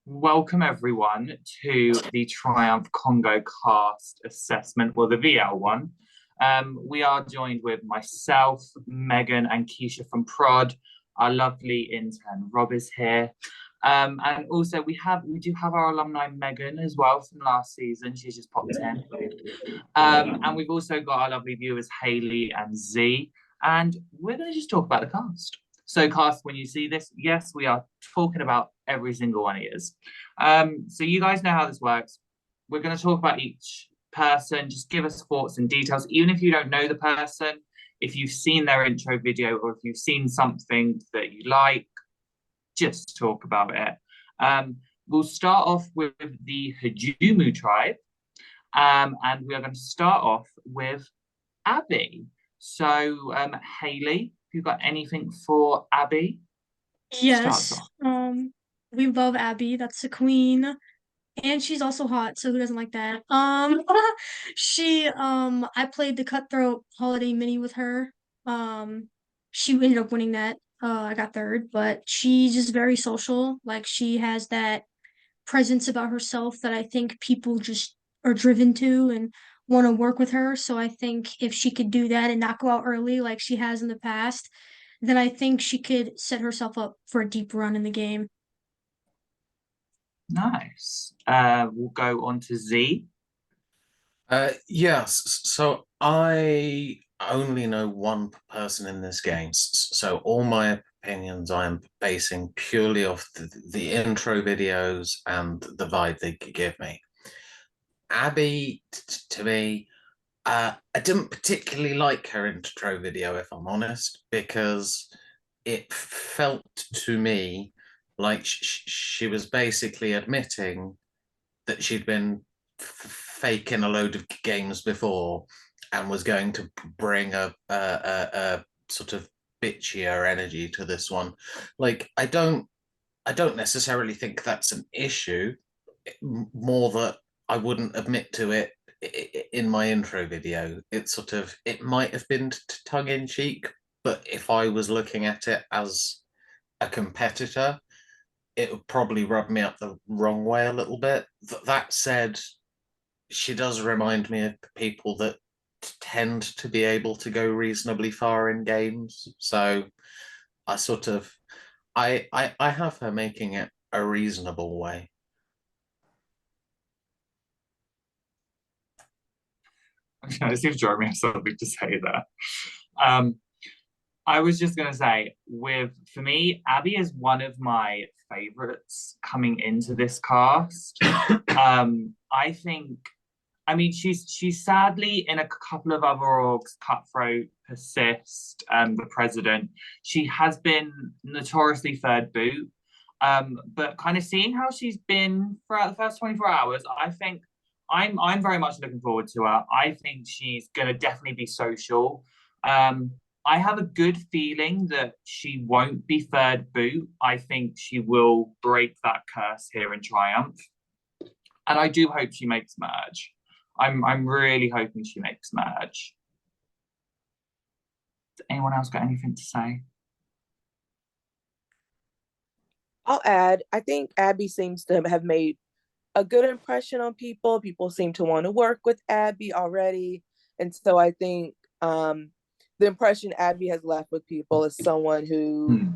Welcome everyone to the Triumph Congo cast assessment, well, the VL one. We are joined with myself, Megan, and Keisha from Prod. Our lovely intern Rob is here. And also we do have our alumni Megan as well from last season. She's just popped in. And we've also got our lovely viewers Haley and Z. And we're going to just talk about the cast. So, cast, when you see this, yes, we are talking about every single one of yours. So, you guys know how this works. We're going to talk about each person. Just give us thoughts and details, even if you don't know the person. If you've seen their intro video or if you've seen something that you like, just talk about it. We'll start off with the Hajumu tribe. And we are going to start off with Abby. So, Haley, have you got anything for Abby? Starts Yes. off. We love Abby. That's the queen. And she's also hot, so who doesn't like that? I played the Cutthroat Holiday Mini with her. Um, she ended up winning that. I got third, but she's just very social. Like she has that presence about herself that I think people just are driven to and want to work with her. So I think if she could do that and not go out early like she has in the past, then I think she could set herself up for a deep run in the game. Nice. We'll go on to Z. Yes, so I only know one person in this game, so all my opinions I am basing purely off the intro videos and the vibe they could give me. Abby, to me, I didn't particularly like her intro video, if I'm honest, because it felt to me like she was basically admitting that she'd been faking a load of games before and was going to bring a sort of bitchier energy to this one. Like I don't necessarily think that's an issue. More that I wouldn't admit to it in my intro video. It might have been tongue in cheek, but if I was looking at it as a competitor, it would probably rub me up the wrong way a little bit. That said, she does remind me of people that tend to be able to go reasonably far in games. So I sort of I have her making it a reasonable way. I see if Jeremy has something to say there. Um, I was just gonna say, for me, Abby is one of my favorites coming into this cast. I think I mean, she's sadly in a couple of other orgs, Cutthroat, Persist, the President. She has been notoriously third boot. But kind of seeing how she's been throughout the first 24 hours, I think I'm very much looking forward to her. I think she's gonna definitely be social. Um, I have a good feeling that she won't be third boot. I think she will break that curse here in Triumph. And I do hope she makes merge. I'm really hoping she makes merge. Does anyone else got anything to say? I'll add, I think Abby seems to have made a good impression on people. People seem to want to work with Abby already. And so I think the impression Abby has left with people is someone who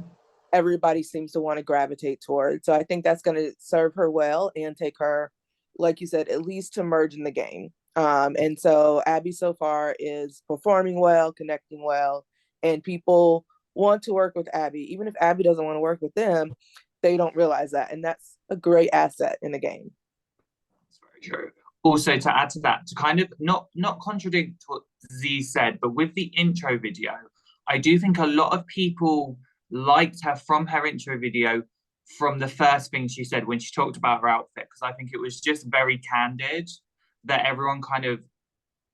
everybody seems to want to gravitate towards. So I think that's going to serve her well and take her, like you said, at least to merge in the game. And so Abby so far is performing well, connecting well, and people want to work with Abby. Even if Abby doesn't want to work with them, they don't realize that. And that's a great asset in the game. That's very true. Also, to add to that, to kind of not contradict what Z said, but with the intro video, I do think a lot of people liked her from her intro video from the first thing she said when she talked about her outfit, because I think it was just very candid that everyone kind of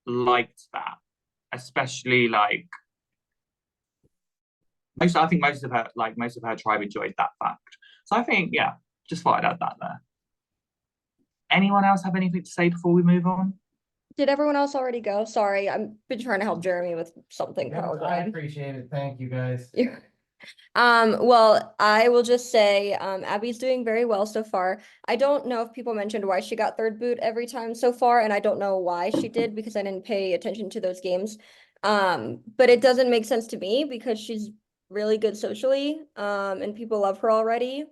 liked that, especially like I think most of her tribe enjoyed that fact. So I think, yeah, just thought I'd add that there. Anyone else have anything to say before we move on? Did everyone else already go? Sorry, I've been trying to help Jeremy with something the whole I time. appreciate it. Thank you guys. Well, I will just say, Abby's doing very well so far. I don't know if people mentioned why she got third boot every time so far, and I don't know why she did because I didn't pay attention to those games. But it doesn't make sense to me because she's really good socially, and people love her already.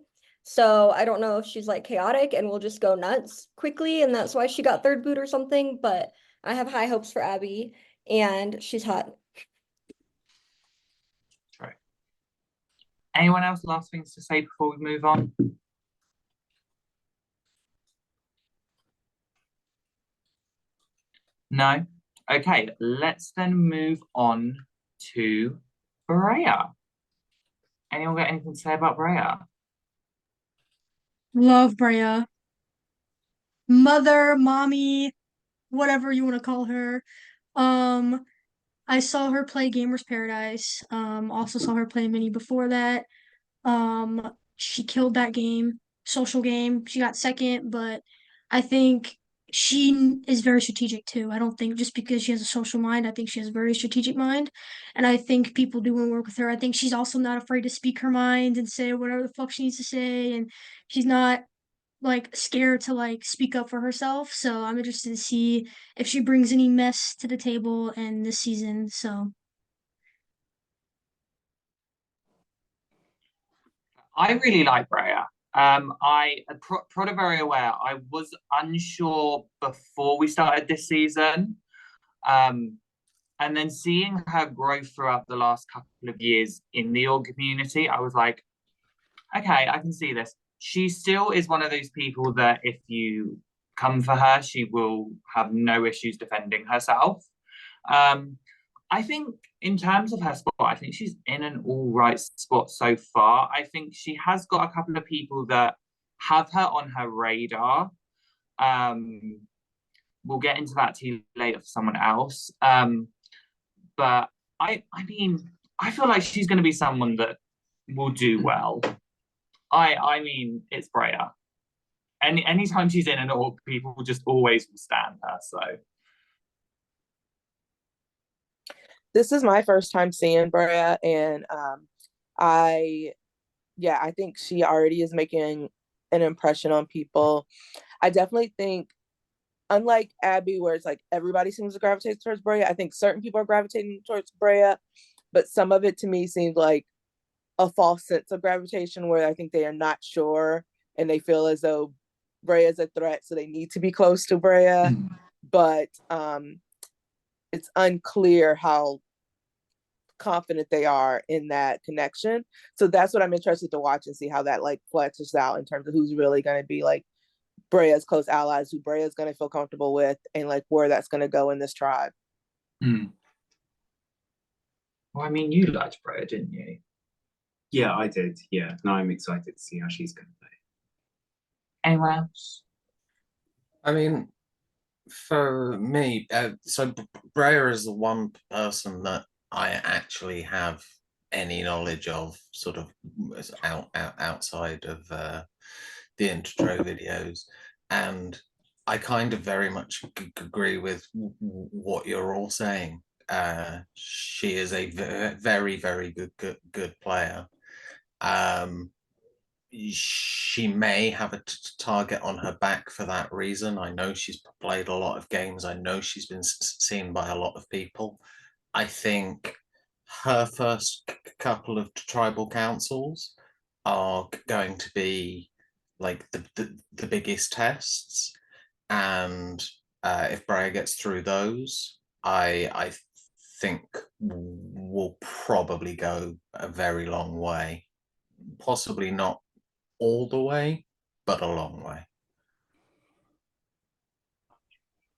So I don't know if she's like chaotic and will just go nuts quickly, and that's why she got third boot or something, but I have high hopes for Abby, and she's hot. True. Anyone else last things to say before we move on? No? Okay, let's then move on to Brea. Anyone got anything to say about Brea? Love Brea. Mother, mommy, whatever you want to call her. Um, I saw her play Gamers Paradise. Also saw her play Mini before that. She killed that game, social game. She got second, but I think she is very strategic too. I don't think just because she has a social mind, I think she has a very strategic mind. And I think people do want to work with her. I think she's also not afraid to speak her mind and say whatever the fuck she needs to say. And she's not like scared to like speak up for herself. So I'm interested to see if she brings any mess to the table in this season. So I really like Brea. Prod are very aware. I was unsure before we started this season. And then seeing her grow throughout the last couple of years in the org community, I was like, okay, I can see this. She still is one of those people that if you come for her, she will have no issues defending herself. I think in terms of her spot, I think she's in an all right spot so far. I think she has got a couple of people that have her on her radar. We'll get into that too later for someone else. But I mean, I feel like she's going to be someone that will do well. I mean, it's Brea. Anytime she's in an org, people just always will stand her. So this is my first time seeing Brea, and I think she already is making an impression on people. I definitely think, unlike Abby, where it's like everybody seems to gravitate towards Brea, I think certain people are gravitating towards Brea, but some of it to me seems like a false sense of gravitation where I think they are not sure and they feel as though Brea is a threat, so they need to be close to Brea. But it's unclear how confident they are in that connection. So that's what I'm interested to watch and see how that like fleshes out in terms of who's really going to be like Brea's close allies, who Brea's going to feel comfortable with, and like where that's going to go in this tribe. Well, I mean, you liked Brea, didn't you? Yeah, I did. Yeah. Now I'm excited to see how she's going to play. Anyone else? I mean, for me, so Brea is the one person that I actually have any knowledge of, sort of outside of the intro videos, and I kind of very much agree with what you're all saying. She is a very, very good player. She may have a target on her back for that reason. I know she's played a lot of games. I know she's been seen by a lot of people. I think her first couple of tribal councils are going to be like the biggest tests, and if Brea gets through those, I think we'll probably go a very long way. Possibly not all the way, but a long way.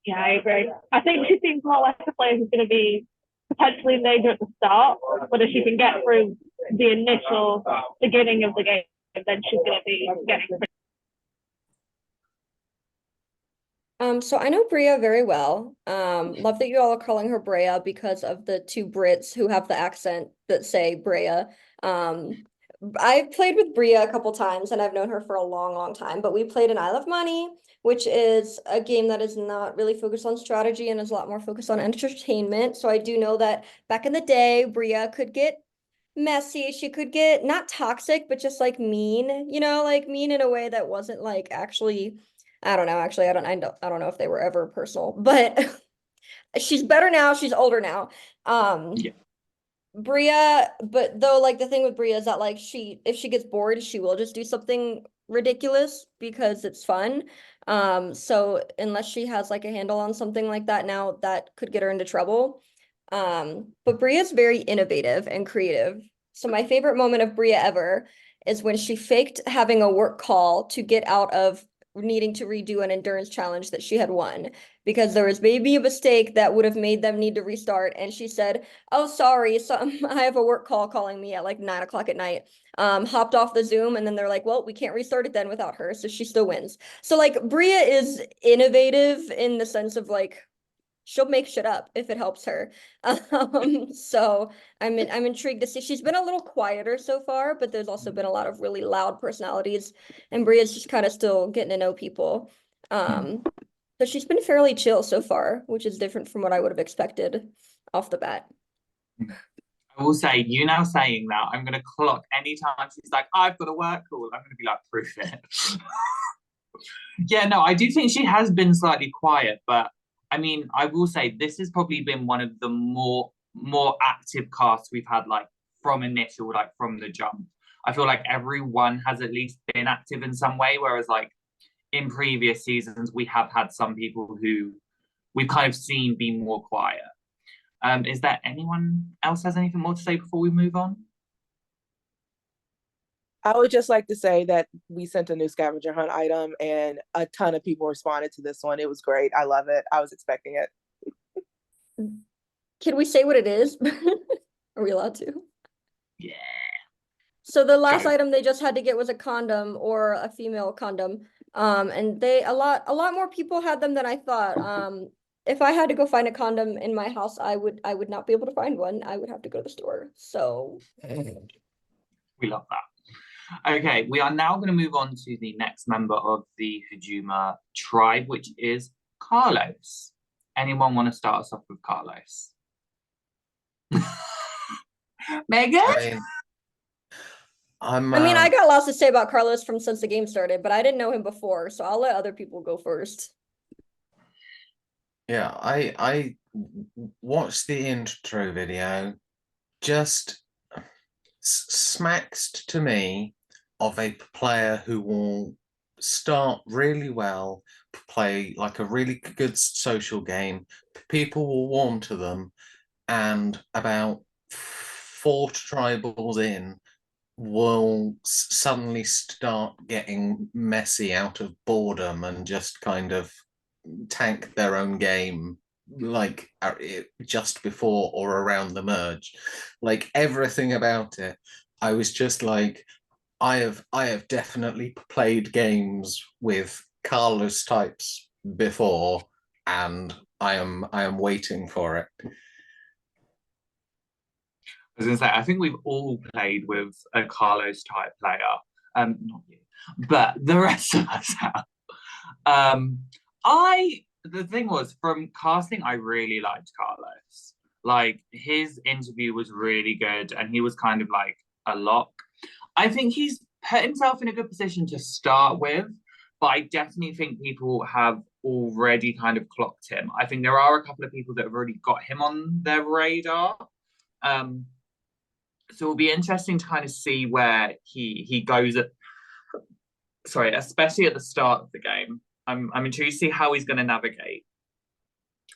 Yeah, I agree. I think she seems more like a player who's going to be potentially major at the start, but if she can get through the initial beginning of the game, then she's going to be getting. So I know Brea very well. Love that you all are calling her Brea because of the two Brits who have the accent that say Brea. I've played with Brea a couple times and I've known her for a long, long time, but we played in I Love Money, which is a game that is not really focused on strategy and is a lot more focused on entertainment. So I do know that back in the day, Brea could get messy. She could get not toxic, but just like mean, like mean in a way that wasn't like actually, I don't know. Actually, I don't know if they were ever personal, but she's better now. She's older now. Yeah. Bria, but though like the thing with Bria is that like if she gets bored, she will just do something ridiculous because it's fun. So unless she has like a handle on something like that now, that could get her into trouble. But Bria's very innovative and creative. So my favorite moment of Bria ever is when she faked having a work call to get out of needing to redo an endurance challenge that she had won because there was maybe a mistake that would have made them need to restart. And she said, "Oh, sorry, so I have a work call calling me at like 9 o'clock at night." Hopped off the Zoom, and then they're like, "Well, we can't restart it then without her," so she still wins. So like Bria is innovative in the sense of like she'll make shit up if it helps her. So I'm intrigued to see. She's been a little quieter so far, but there's also been a lot of really loud personalities, and Bria's just kind of still getting to know people. So she's been fairly chill so far, which is different from what I would have expected off the bat. I will say, you now saying that, I'm going to clock anytime she's like, I've got a work call, I'm going to be like, proof it. Yeah, no, I do think she has been slightly quiet, but I mean, I will say this has probably been one of the more active casts we've had, like from initial, like from the jump. I feel like everyone has at least been active in some way, whereas like in previous seasons, we have had some people who we've kind of seen be more quiet. Is there anyone else has anything more to say before we move on? I would just like to say that we sent a new scavenger hunt item and a ton of people responded to this one. It was great. I love it. I was expecting it. Can we say what it is? Are we allowed to? Yeah. So the last Go. item they just had to get was a condom or a female condom. And they a lot more people had them than I thought. If I had to go find a condom in my house, I would not be able to find one. I would have to go to the store. So We love that. Okay, we are now going to move on to the next member of the Hajuma tribe, which is Carlos. Anyone want to start us off with Carlos? Megan? I mean, I got lots to say about Carlos from since the game started, but I didn't know him before, so I'll let other people go first. Yeah, I watched the intro video, just smacks to me of a player who will start really well, play like a really good social game. People will warm to them, and about 4 tribals in, will suddenly start getting messy out of boredom and just kind of tank their own game like just before or around the merge. Like everything about it, I was just like, I have definitely played games with Carlos types before, and I am waiting for it. I was going to say, I think we've all played with a Carlos type player. Not you, but the rest of us have. The thing was, from casting, I really liked Carlos. Like his interview was really good, and he was kind of like a lock. I think he's put himself in a good position to start with, but I definitely think people have already kind of clocked him. I think there are a couple of people that have already got him on their radar. So it'll be interesting to kind of see where he goes especially at the start of the game. I'm intrigued to see how he's going to navigate.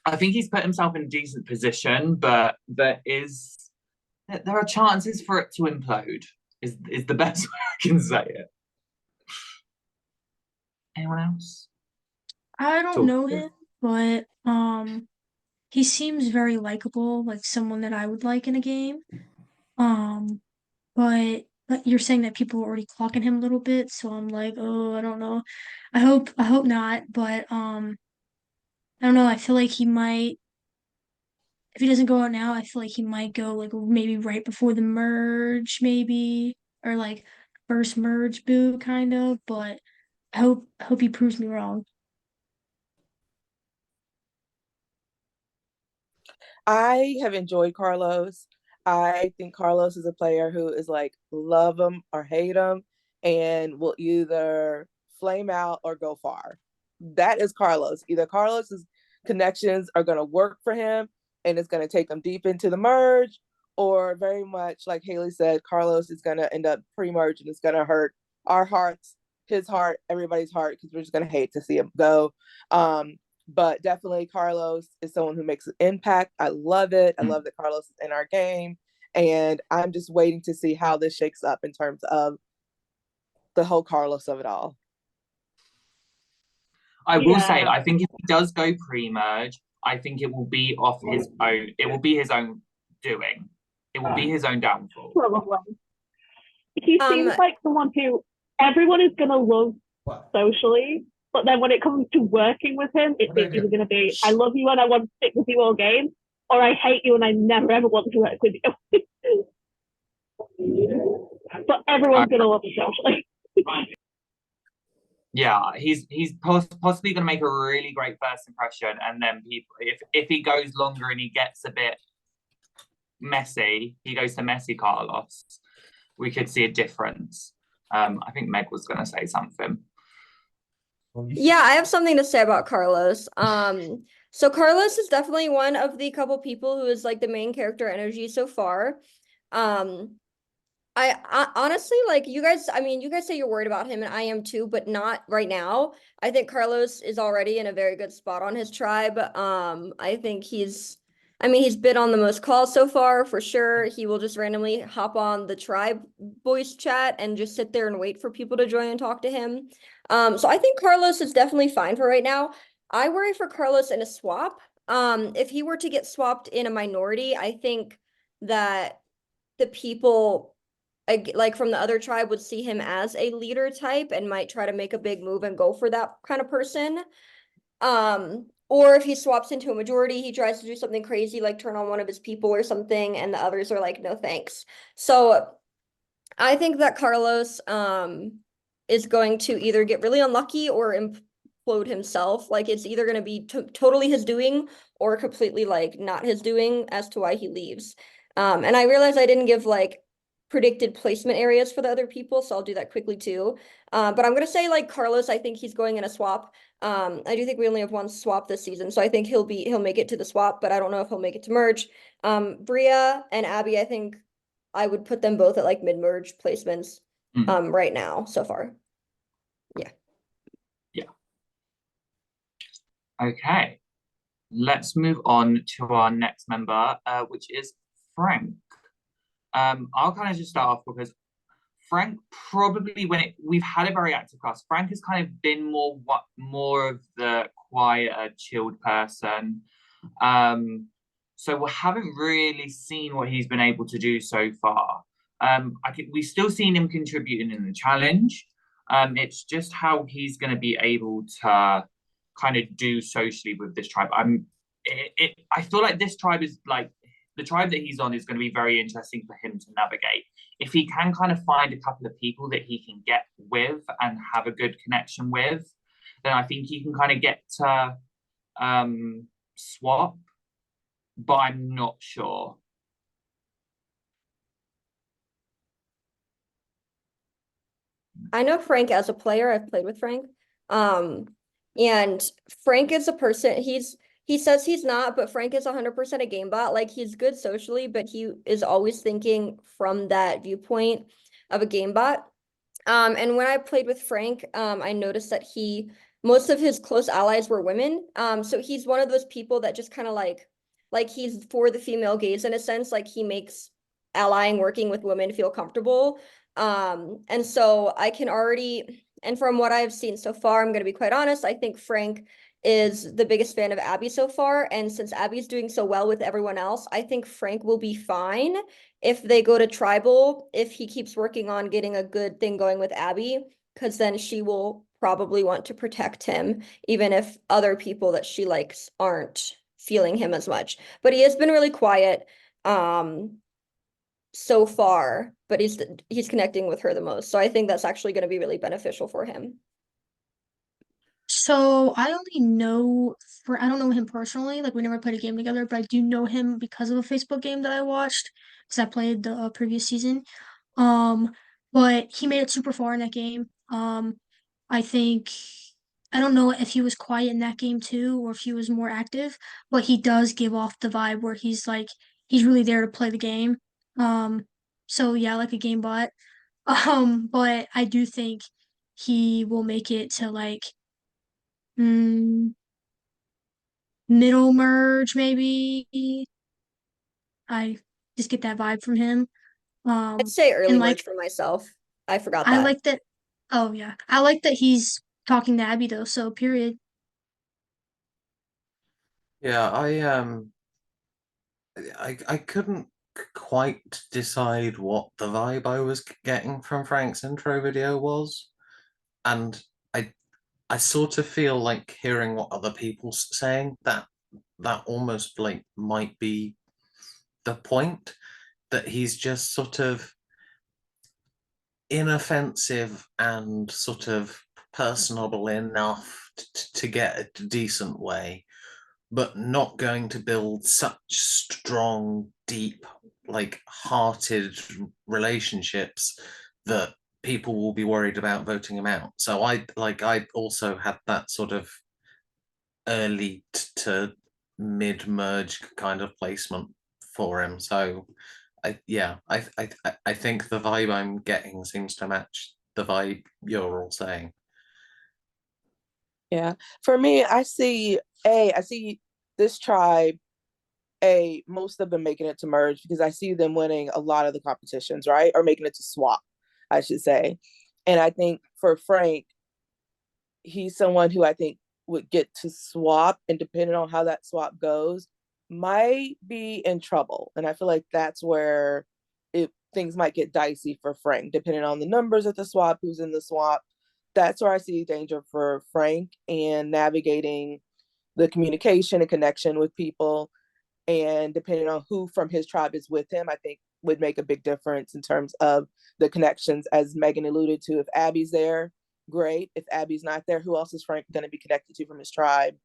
I think he's put himself in a decent position, but there are chances for it to implode. Is the best way I can say it. Anyone else? I don't know him, but he seems very likable, like someone that I would like in a game. But you're saying that people are already clocking him a little bit, so I'm like, oh, I don't know. I hope not, but I don't know. I feel like he might, if he doesn't go out now, I feel like he might go like maybe right before the merge, maybe, or like first merge boo kind of, but I hope he proves me wrong. I have enjoyed Carlos. I think Carlos is a player who is like love him or hate him and will either flame out or go far. That is Carlos. Either Carlos's connections are going to work for him and it's going to take him deep into the merge, or very much like Haley said, Carlos is going to end up pre-merge and it's going to hurt our hearts, his heart, everybody's heart, because we're just going to hate to see him go. But definitely Carlos is someone who makes an impact. I love it. I love that Carlos is in our game. And I'm just waiting to see how this shakes up in terms of the whole Carlos of it all. I will say, I think if he does go pre-merge, I think it will be off his own. It will be his own doing. It will be his own downfall. Probably. He seems like someone who everyone is going to love socially, but then when it comes to working with him, it's either going to be, I love you and I want to stick with you all game, or I hate you and I never ever want to work with you. But everyone's going to love him socially. Yeah, he's possibly going to make a really great first impression, and then people, if he goes longer and he gets a bit messy, he goes to messy Carlos, we could see a difference. I think Meg was going to say something. Yeah, I have something to say about Carlos. So Carlos is definitely one of the couple people who is like the main character energy so far. I honestly, like, you guys say you're worried about him, and I am too, but not right now. I think Carlos is already in a very good spot on his tribe. I think he's been on the most calls so far for sure. He will just randomly hop on the tribe voice chat and just sit there and wait for people to join and talk to him. So I think Carlos is definitely fine for right now. I worry for Carlos in a swap. If he were to get swapped in a minority, I think that the people like from the other tribe would see him as a leader type and might try to make a big move and go for that kind of person. Or if he swaps into a majority, he tries to do something crazy, like turn on one of his people or something, and the others are like, no thanks. So I think that Carlos is going to either get really unlucky or implode himself. Like, it's either going to be totally his doing or completely like not his doing as to why he leaves. And I realized I didn't give like predicted placement areas for the other people, so I'll do that quickly too. But I'm gonna say like Carlos, I think he's going in a swap. I do think we only have one swap this season, so I think he'll make it to the swap, but I don't know if he'll make it to merge. Bria and Abby, I think I would put them both at like mid-merge placements right now so far. Yeah. Okay. Let's move on to our next member, which is Frank. I'll kind of just start off because Frank probably, we've had a very active cast, Frank has kind of been more of the quieter, chilled person. So we haven't really seen what he's been able to do so far. We've still seen him contributing in the challenge. It's just how he's going to be able to kind of do socially with this tribe. I feel like this tribe is like, the tribe that he's on is going to be very interesting for him to navigate. If he can kind of find a couple of people that he can get with and have a good connection with, then I think he can kind of get to swap, but I'm not sure. I know Frank as a player. I've played with Frank. And Frank is a person, he says he's not, but Frank is 100% a game bot. Like, he's good socially, but he is always thinking from that viewpoint of a game bot. And when I played with Frank, I noticed that most of his close allies were women. So he's one of those people that just kind of like he's for the female gaze in a sense, like he makes allying working with women feel comfortable. And so I can already, and from what I've seen so far, I'm going to be quite honest, I think Frank is the biggest fan of Abby so far. And since Abby's doing so well with everyone else, I think Frank will be fine if they go to tribal, if he keeps working on getting a good thing going with Abby, because then she will probably want to protect him, even if other people that she likes aren't feeling him as much. But he has been really quiet so far, but he's connecting with her the most. So I think that's actually going to be really beneficial for him. So I only know I don't know him personally, like we never played a game together, but I do know him because of a Facebook game that I watched because I played the previous season. Um, but he made it super far in that game. I think I don't know if he was quiet in that game too, or if he was more active, but he does give off the vibe where he's like he's really there to play the game. Um, so yeah, like a game bot. But I do think he will make it to like mm, middle merge maybe. I just get that vibe from him. I'd say early And merge like for myself. I forgot I that. like that. Oh yeah, I like that he's talking to Abby though. So period. Yeah, I couldn't quite decide what the vibe I was getting from Frank's intro video was, and I I sort of feel like hearing what other people's saying that almost like might be the point, that he's just sort of inoffensive and sort of personable enough to get a decent way, but not going to build such strong, deep, like hearted relationships that people will be worried about voting him out. So I also had that sort of early to mid merge kind of placement for him. So I think the vibe I'm getting seems to match the vibe you're all saying. Yeah. For me, I see this tribe, most of them making it to merge because I see them winning a lot of the competitions, right? Or making it to swap, I should say. And I think for Frank, he's someone who I think would get to swap, and depending on how that swap goes, might be in trouble. And I feel like that's where things might get dicey for Frank, depending on the numbers at the swap, who's in the swap. That's where I see danger for Frank and navigating the communication and connection with people. And depending on who from his tribe is with him, I think would make a big difference in terms of the connections, as Megan alluded to. If Abby's there, great. If Abby's not there, who else is Frank going to be connected to from his tribe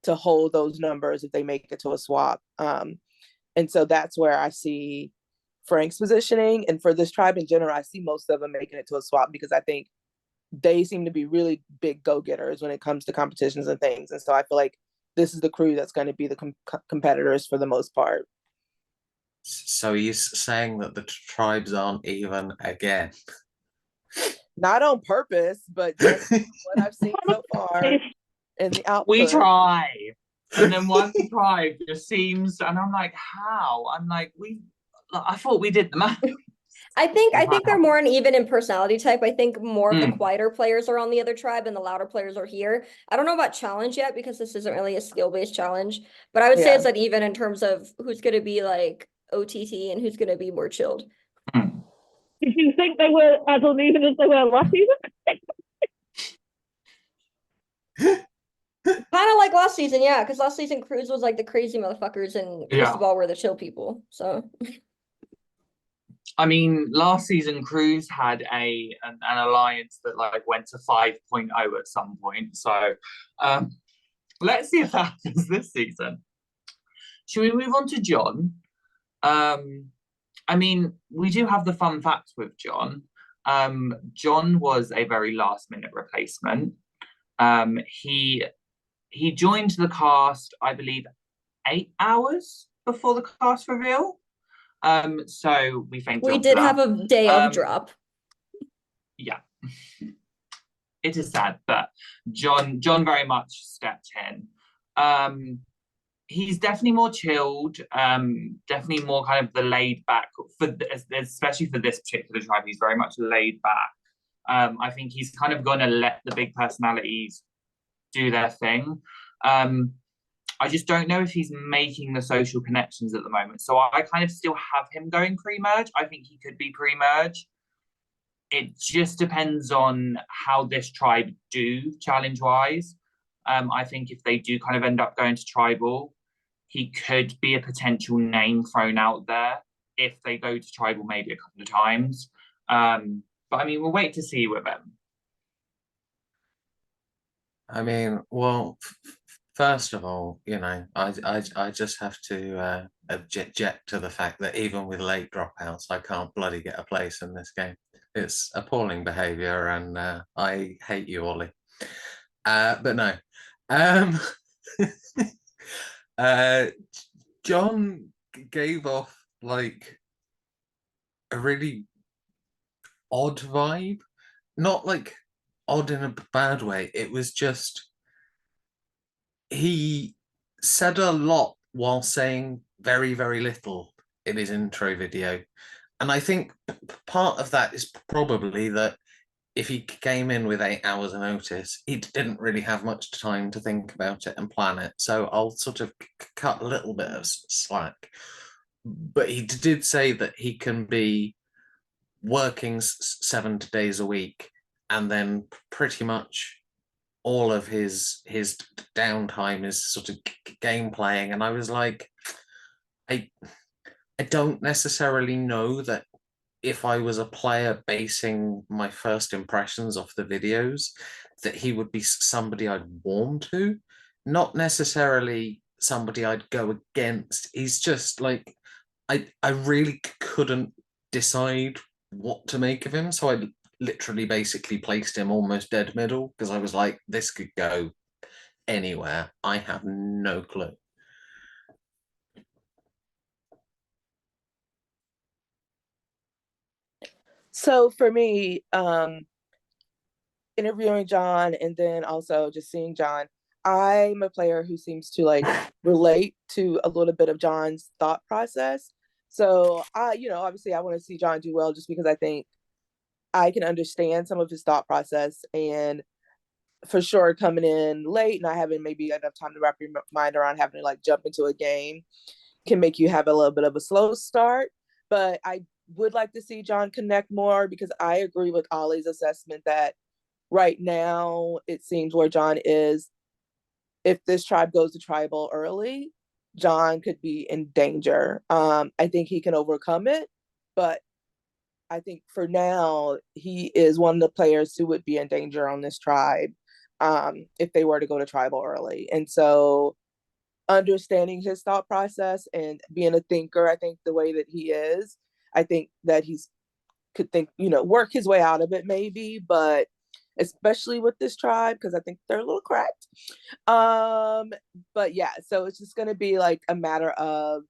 to hold those numbers if they make it to a swap? And so that's where I see Frank's positioning. And for this tribe in general, I see most of them making it to a swap because I think they seem to be really big go-getters when it comes to competitions and things. And so I feel like this is the crew that's going to be the competitors for the most part. So he's saying that the tribes aren't even again. Not on purpose, but just what I've seen so far in the output. We try. And then one tribe just seems, and I'm like, how? I'm like, I thought we did the math. I think they're more even in personality type. I think more of the quieter players are on the other tribe and the louder players are here. I don't know about challenge yet because this isn't really a skill-based challenge, but I would say it's like even in terms of who's going to be like OTT and who's going to be more chilled. Did you think they were as uneven as they were last season? Kind of like last season, yeah, because last season Cruz was like the crazy motherfuckers and Cristobal were the chill people. So I mean, last season Cruz had an alliance that like went to 5.0 at some point. So let's see if that happens this season. Should we move on to John? I mean, we do have the fun facts with John. John was a very last minute replacement. He joined the cast, I believe, 8 hours before the cast reveal. So we thank John. We did have a day of drop. Yeah. It is sad, but John very much stepped in. He's definitely more chilled, definitely more kind of the laid back especially for this particular tribe. He's very much laid back. I think he's kind of going to let the big personalities do their thing. I just don't know if he's making the social connections at the moment. So I kind of still have him going pre-merge. I think he could be pre-merge. It just depends on how this tribe do challenge-wise. I think if they do kind of end up going to tribal, he could be a potential name thrown out there if they go to tribal maybe a couple of times. But I mean, we'll wait to see with him. I mean, well, first of all, I just have to object to the fact that even with late dropouts, I can't bloody get a place in this game. It's appalling behaviour, and I hate you, Ollie. But no, um, uh, John gave off like a really odd vibe, not like odd in a bad way. It was just he said a lot while saying very, very little in his intro video. And I think part of that is probably that if he came in with 8 hours notice, he didn't really have much time to think about it and plan it. So I'll sort of cut a little bit of slack. But he did say that he can be working 7 days a week and then pretty much all of his downtime is sort of game playing, and I was like, I don't necessarily know that if I was a player basing my first impressions off the videos, that he would be somebody I'd warm to, not necessarily somebody I'd go against. He's just like, I really couldn't decide what to make of him, so I literally basically placed him almost dead middle because I was like, this could go anywhere. I have no clue. So for me, interviewing John and then also just seeing John, I'm a player who seems to like relate to a little bit of John's thought process. So obviously I want to see John do well just because I think I can understand some of his thought process, and for sure coming in late, not having maybe enough time to wrap your mind around having to like jump into a game can make you have a little bit of a slow start. But I would like to see John connect more because I agree with Ollie's assessment that right now it seems where John is, if this tribe goes to tribal early, John could be in danger. I think he can overcome it, but I think for now he is one of the players who would be in danger on this tribe if they were to go to tribal early. And so understanding his thought process and being a thinker, I think the way that he is, I think that he's could think, work his way out of it maybe, but especially with this tribe, because I think they're a little cracked. But yeah, so it's just gonna be like a matter of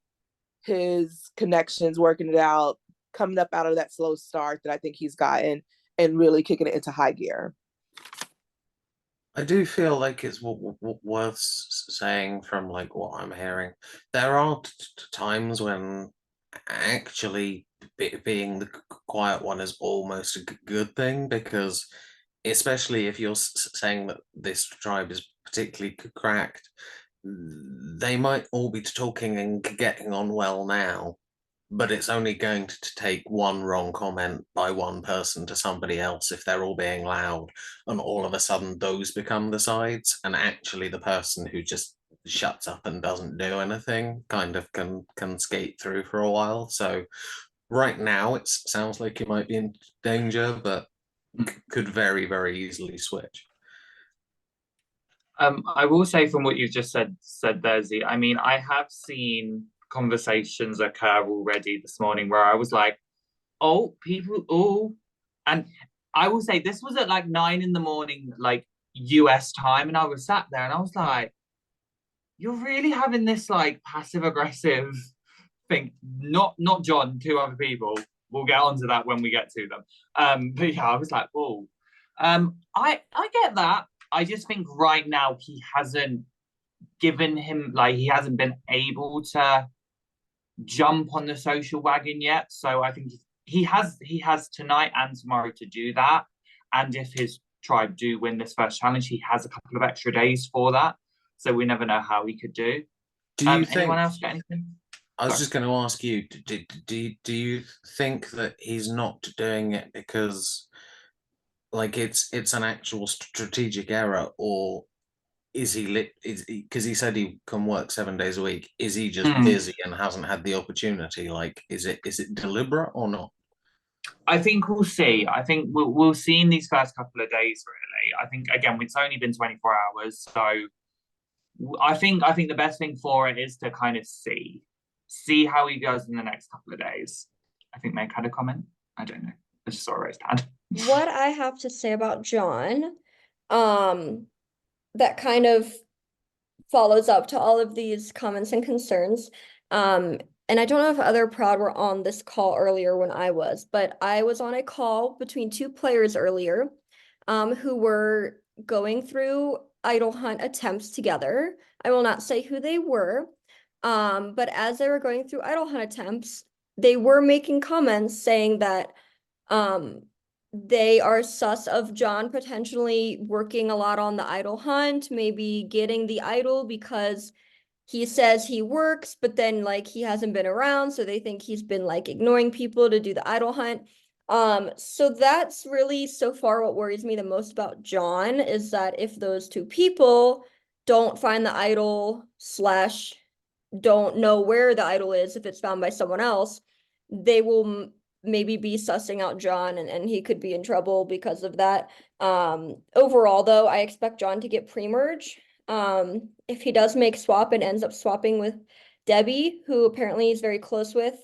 his connections, working it out, coming up out of that slow start that I think he's gotten and really kicking it into high gear. I do feel like it's worth saying from like what I'm hearing. There are times when actually being the quiet one is almost a good thing, because especially if you're saying that this tribe is particularly cracked, they might all be talking and getting on well now, but it's only going to take one wrong comment by one person to somebody else if they're all being loud, and all of a sudden those become the sides, and actually the person who just shuts up and doesn't do anything kind of can skate through for a while. So right now it sounds like you might be in danger, but could very, very easily switch. I will say from what you've just said there, Z, I mean, I have seen conversations occur already this morning where I was like, oh, people, oh, and I will say this was at like 9 in the morning, like US time, and I was sat there and I was like, you're really having this like passive aggressive thing. Not John, two other people. We'll get onto that when we get to them. But yeah, I was like, oh, I get that. I just think right now he hasn't he hasn't been able to jump on the social wagon yet. So I think he has tonight and tomorrow to do that. And if his tribe do win this first challenge, he has a couple of extra days for that. So we never know how he could do. Do you think? Anyone else got anything? I was just going to ask you, do you think that he's not doing it because like it's an actual strategic error, or is he because he said he can work 7 days a week? Is he just busy and hasn't had the opportunity? Like, is it deliberate or not? I think we'll see. I think we'll see in these first couple of days, really. I think again it's only been 24 hours, so I think the best thing for it is to kind of see how he goes in the next couple of days. I think Meg had a comment. I don't know. I just saw a raised hand. What I have to say about John, that kind of follows up to all of these comments and concerns. And I don't know if other prod were on this call earlier when I was, but I was on a call between two players earlier, who were going through idol hunt attempts together. I will not say who they were, but as they were going through idol hunt attempts, they were making comments saying that they are sus of John potentially working a lot on the idol hunt, maybe getting the idol because he says he works, but then like he hasn't been around, so they think he's been like ignoring people to do the idol hunt. So that's really so far what worries me the most about John is that if those two people don't find the idol slash don't know where the idol is, if it's found by someone else, they will maybe be sussing out John and he could be in trouble because of that. Overall though, I expect John to get pre-merge. If he does make swap and ends up swapping with Debbie, who apparently he's very close with,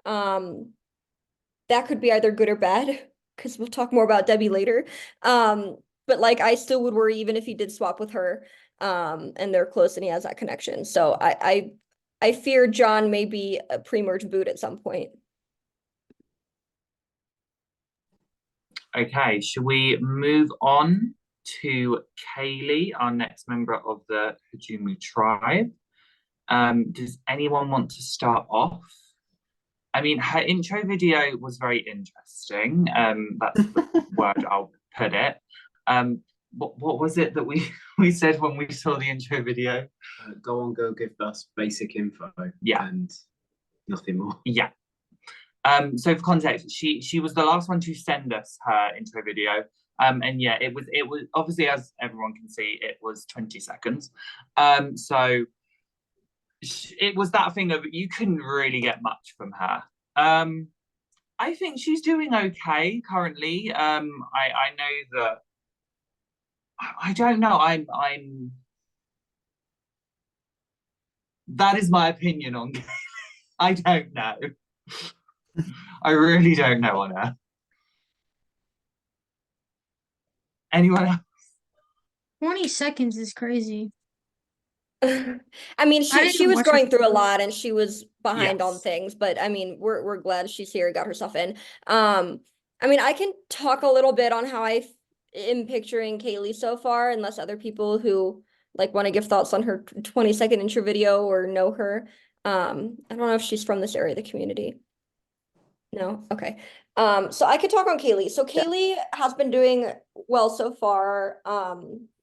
that could be either good or bad, because we'll talk more about Debbie later. But like I still would worry even if he did swap with her, and they're close and he has that connection. So I fear John may be a pre-merge boot at some point. Okay, should we move on to Kaylee, our next member of the Hajime tribe? Does anyone want to start off? I mean, her intro video was very interesting. That's the word I'll put it. What was it that we said when we saw the intro video? Go give us basic info. Yeah. And nothing more. Yeah. So for context, she was the last one to send us her intro video. And yeah, it was obviously, as everyone can see, it was 20 seconds. So it was that thing of you couldn't really get much from her. I think she's doing okay currently. I know that I don't know. I'm that is my opinion on I don't know. I really don't know on her. Anyone else? 20 seconds is crazy. I mean, I she didn't was watch going it. through a lot and she was behind on Yes. things, but I mean, we're glad she's here, got herself in. I mean, I can talk a little bit on how I am picturing Kaylee so far, unless other people who like want to give thoughts on her 20-second intro video or know her. I don't know if she's from this area of the community. No? Okay. So I could talk on Kaylee. So Kaylee has been doing well so far.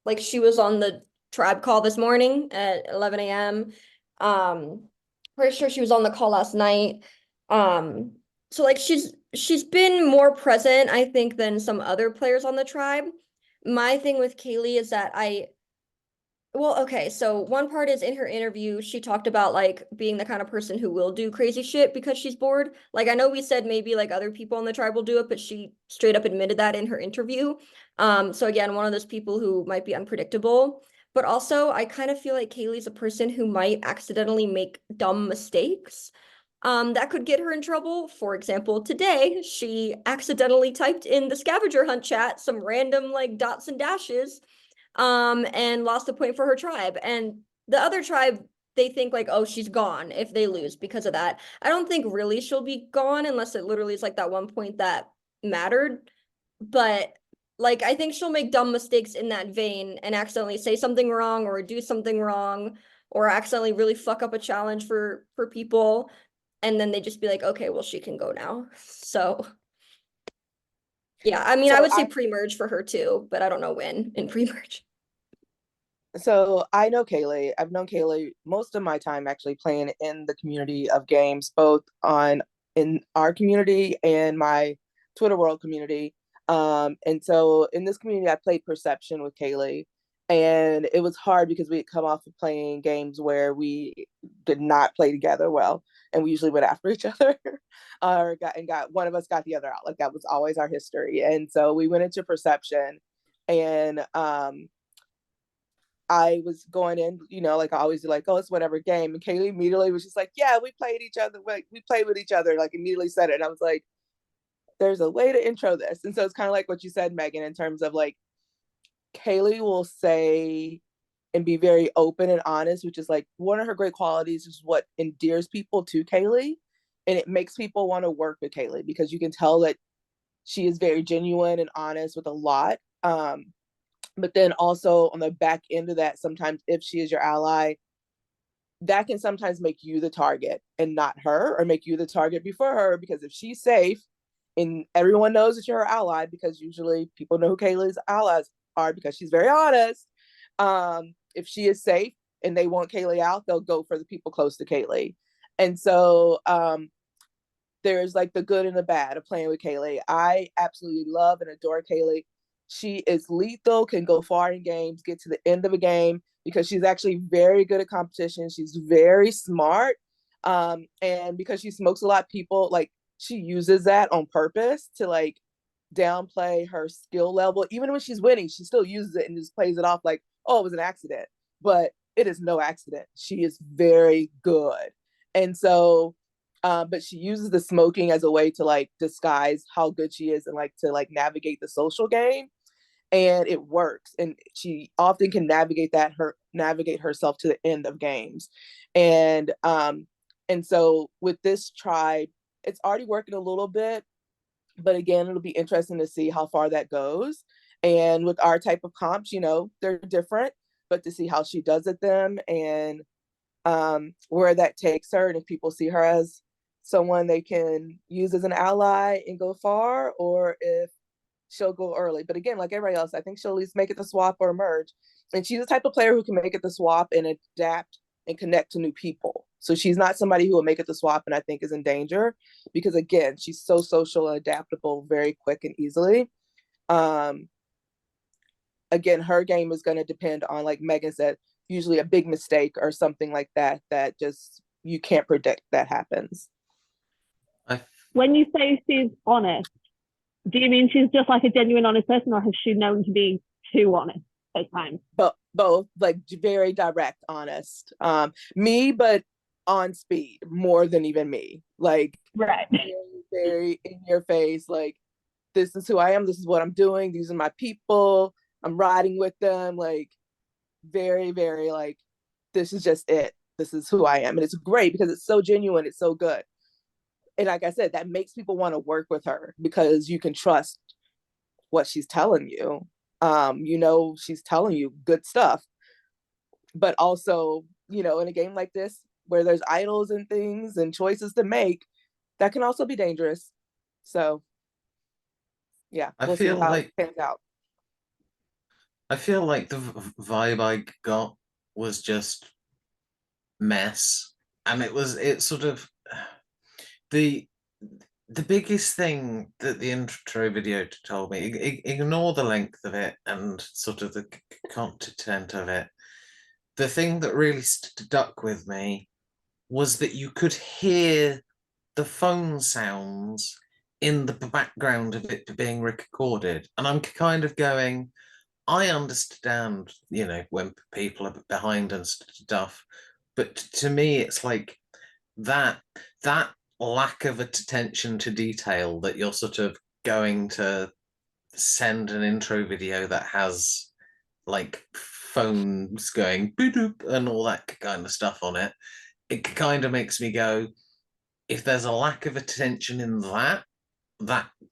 Like she was on the tribe call this morning at 11 a.m. Pretty sure she was on the call last night. So like she's been more present, I think, than some other players on the tribe. My thing with Kaylee is that well, okay, so one part is in her interview, she talked about like being the kind of person who will do crazy shit because she's bored. Like I know we said maybe like other people on the tribe will do it, but she straight up admitted that in her interview. So again, one of those people who might be unpredictable. But also I kind of feel like Kaylee's a person who might accidentally make dumb mistakes. That could get her in trouble. For example, today she accidentally typed in the scavenger hunt chat some random like dots and dashes and lost a point for her tribe. And the other tribe, they think like, oh, she's gone if they lose because of that. I don't think really she'll be gone unless it literally is like that one point that mattered. But like, I think she'll make dumb mistakes in that vein and accidentally say something wrong or do something wrong or accidentally really fuck up a challenge for people. And then they just be like, okay, well, she can go now. So yeah, I mean, So I would say pre-merge for her too, but I don't know when in pre-merge. So I know Kaylee. I've known Kaylee most of my time actually playing in the community of games, both in our community and my Twitter world community. And so in this community, I played Perception with Kaylee, and it was hard because we had come off of playing games where we did not play together well, and we usually went after each other, or got one of us got the other out. Like that was always our history. And so we went into Perception, And I was going in, like I always do, like, oh, it's whatever game. And Kaylee immediately was just like, yeah, we played each other. Like, we played with each other, like immediately said it. And I was like, there's a way to intro this. And so it's kind of like what you said, Megan, in terms of like, Kaylee will say and be very open and honest, which is like one of her great qualities, is what endears people to Kaylee. And it makes people want to work with Kaylee because you can tell that she is very genuine and honest with a lot. But then also on the back end of that, sometimes if she is your ally, that can sometimes make you the target and not her, or make you the target before her, because if she's safe and everyone knows that you're her ally, because usually people know who Kaylee's allies are because she's very honest. If she is safe and they want Kaylee out, they'll go for the people close to Kaylee. And so there's like the good and the bad of playing with Kaylee. I absolutely love and adore Kaylee. She is lethal, can go far in games, get to the end of a game, because she's actually very good at competition. She's very smart. And because she smokes a lot of people, like she uses that on purpose to like downplay her skill level. Even when she's winning, she still uses it and just plays it off like, oh, it was an accident. But it is no accident. She is very good. And so but she uses the smoking as a way to like disguise how good she is and like to like navigate the social game, and it works. And she often can navigate herself to the end of games. And so with this tribe, it's already working a little bit, but again, it'll be interesting to see how far that goes. And with our type of comps, they're different, but to see how she does at them, and where that takes her, and if people see her as someone they can use as an ally and go far, or if she'll go early. But again, like everybody else, I think she'll at least make it the swap or merge. And she's the type of player who can make it the swap and adapt and connect to new people. So she's not somebody who will make it the swap and I think is in danger, because again, she's so social and adaptable very quick and easily. Again, her game is going to depend on, like Megan said, usually a big mistake or something like that just you can't predict that happens. When you say she's honest, do you mean she's just like a genuine honest person, or has she known to be too honest at times? But both, like very direct, honest. Me, but on speed more than even me. Like right, very, very in your face. Like, this is who I am. This is what I'm doing. These are my people. I'm riding with them. Like very, very like, this is just it. This is who I am, and it's great because it's so genuine. It's so good. And like I said, that makes people want to work with her because you can trust what she's telling you. She's telling you good stuff. But also, in a game like this where there's idols and things and choices to make, that can also be dangerous. So yeah, we'll see how it pans out. I feel like the vibe I got was just mess. And it's sort of the biggest thing that the intro video told me, ignore the length of it and sort of the content of it. The thing that really stuck with me was that you could hear the phone sounds in the background of it being recorded. And I'm kind of going, I understand, when people are behind and stuff, but to me, it's like that lack of attention to detail that you're sort of going to send an intro video that has like phones going boop and all that kind of stuff on it. It kind of makes me go, if there's a lack of attention in that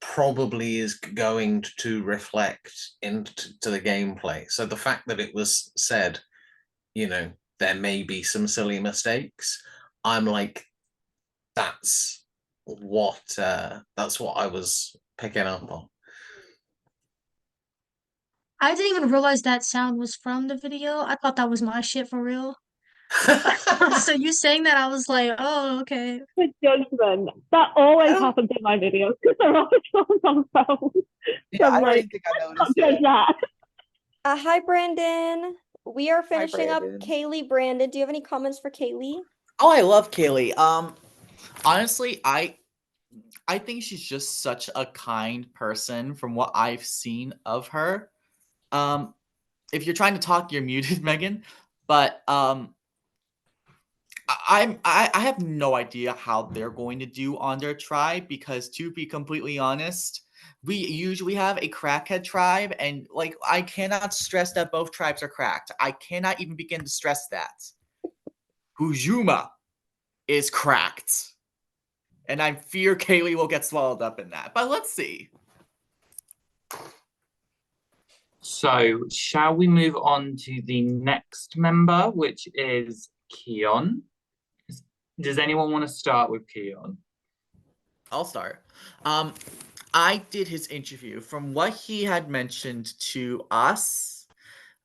probably is going to reflect into the gameplay. So the fact that it was said, there may be some silly mistakes, I'm like, that's what I was picking up on. I didn't even realize that sound was from the video. I thought that was my shit for real. So you saying that, I was like, oh, okay. Good judgment. That always happens in my videos because they're always on phone. Yeah, So I I'm don't like, even think I noticed judge it. that. Hi, Brandon. We are finishing up Brandon. Kaylee. Brandon, do you have any comments for Kaylee? Oh, I love Kaylee. Honestly, I think she's just such a kind person from what I've seen of her. If you're trying to talk, you're muted, Megan. But I have no idea how they're going to do on their tribe because, to be completely honest, we usually have a crackhead tribe, and like I cannot stress that both tribes are cracked. I cannot even begin to stress that. Hujuma is cracked, and I fear Kaylee will get swallowed up in that. But let's see. So, shall we move on to the next member, which is Keon? Does anyone want to start with Keon? I'll start. I did his interview. From what he had mentioned to us,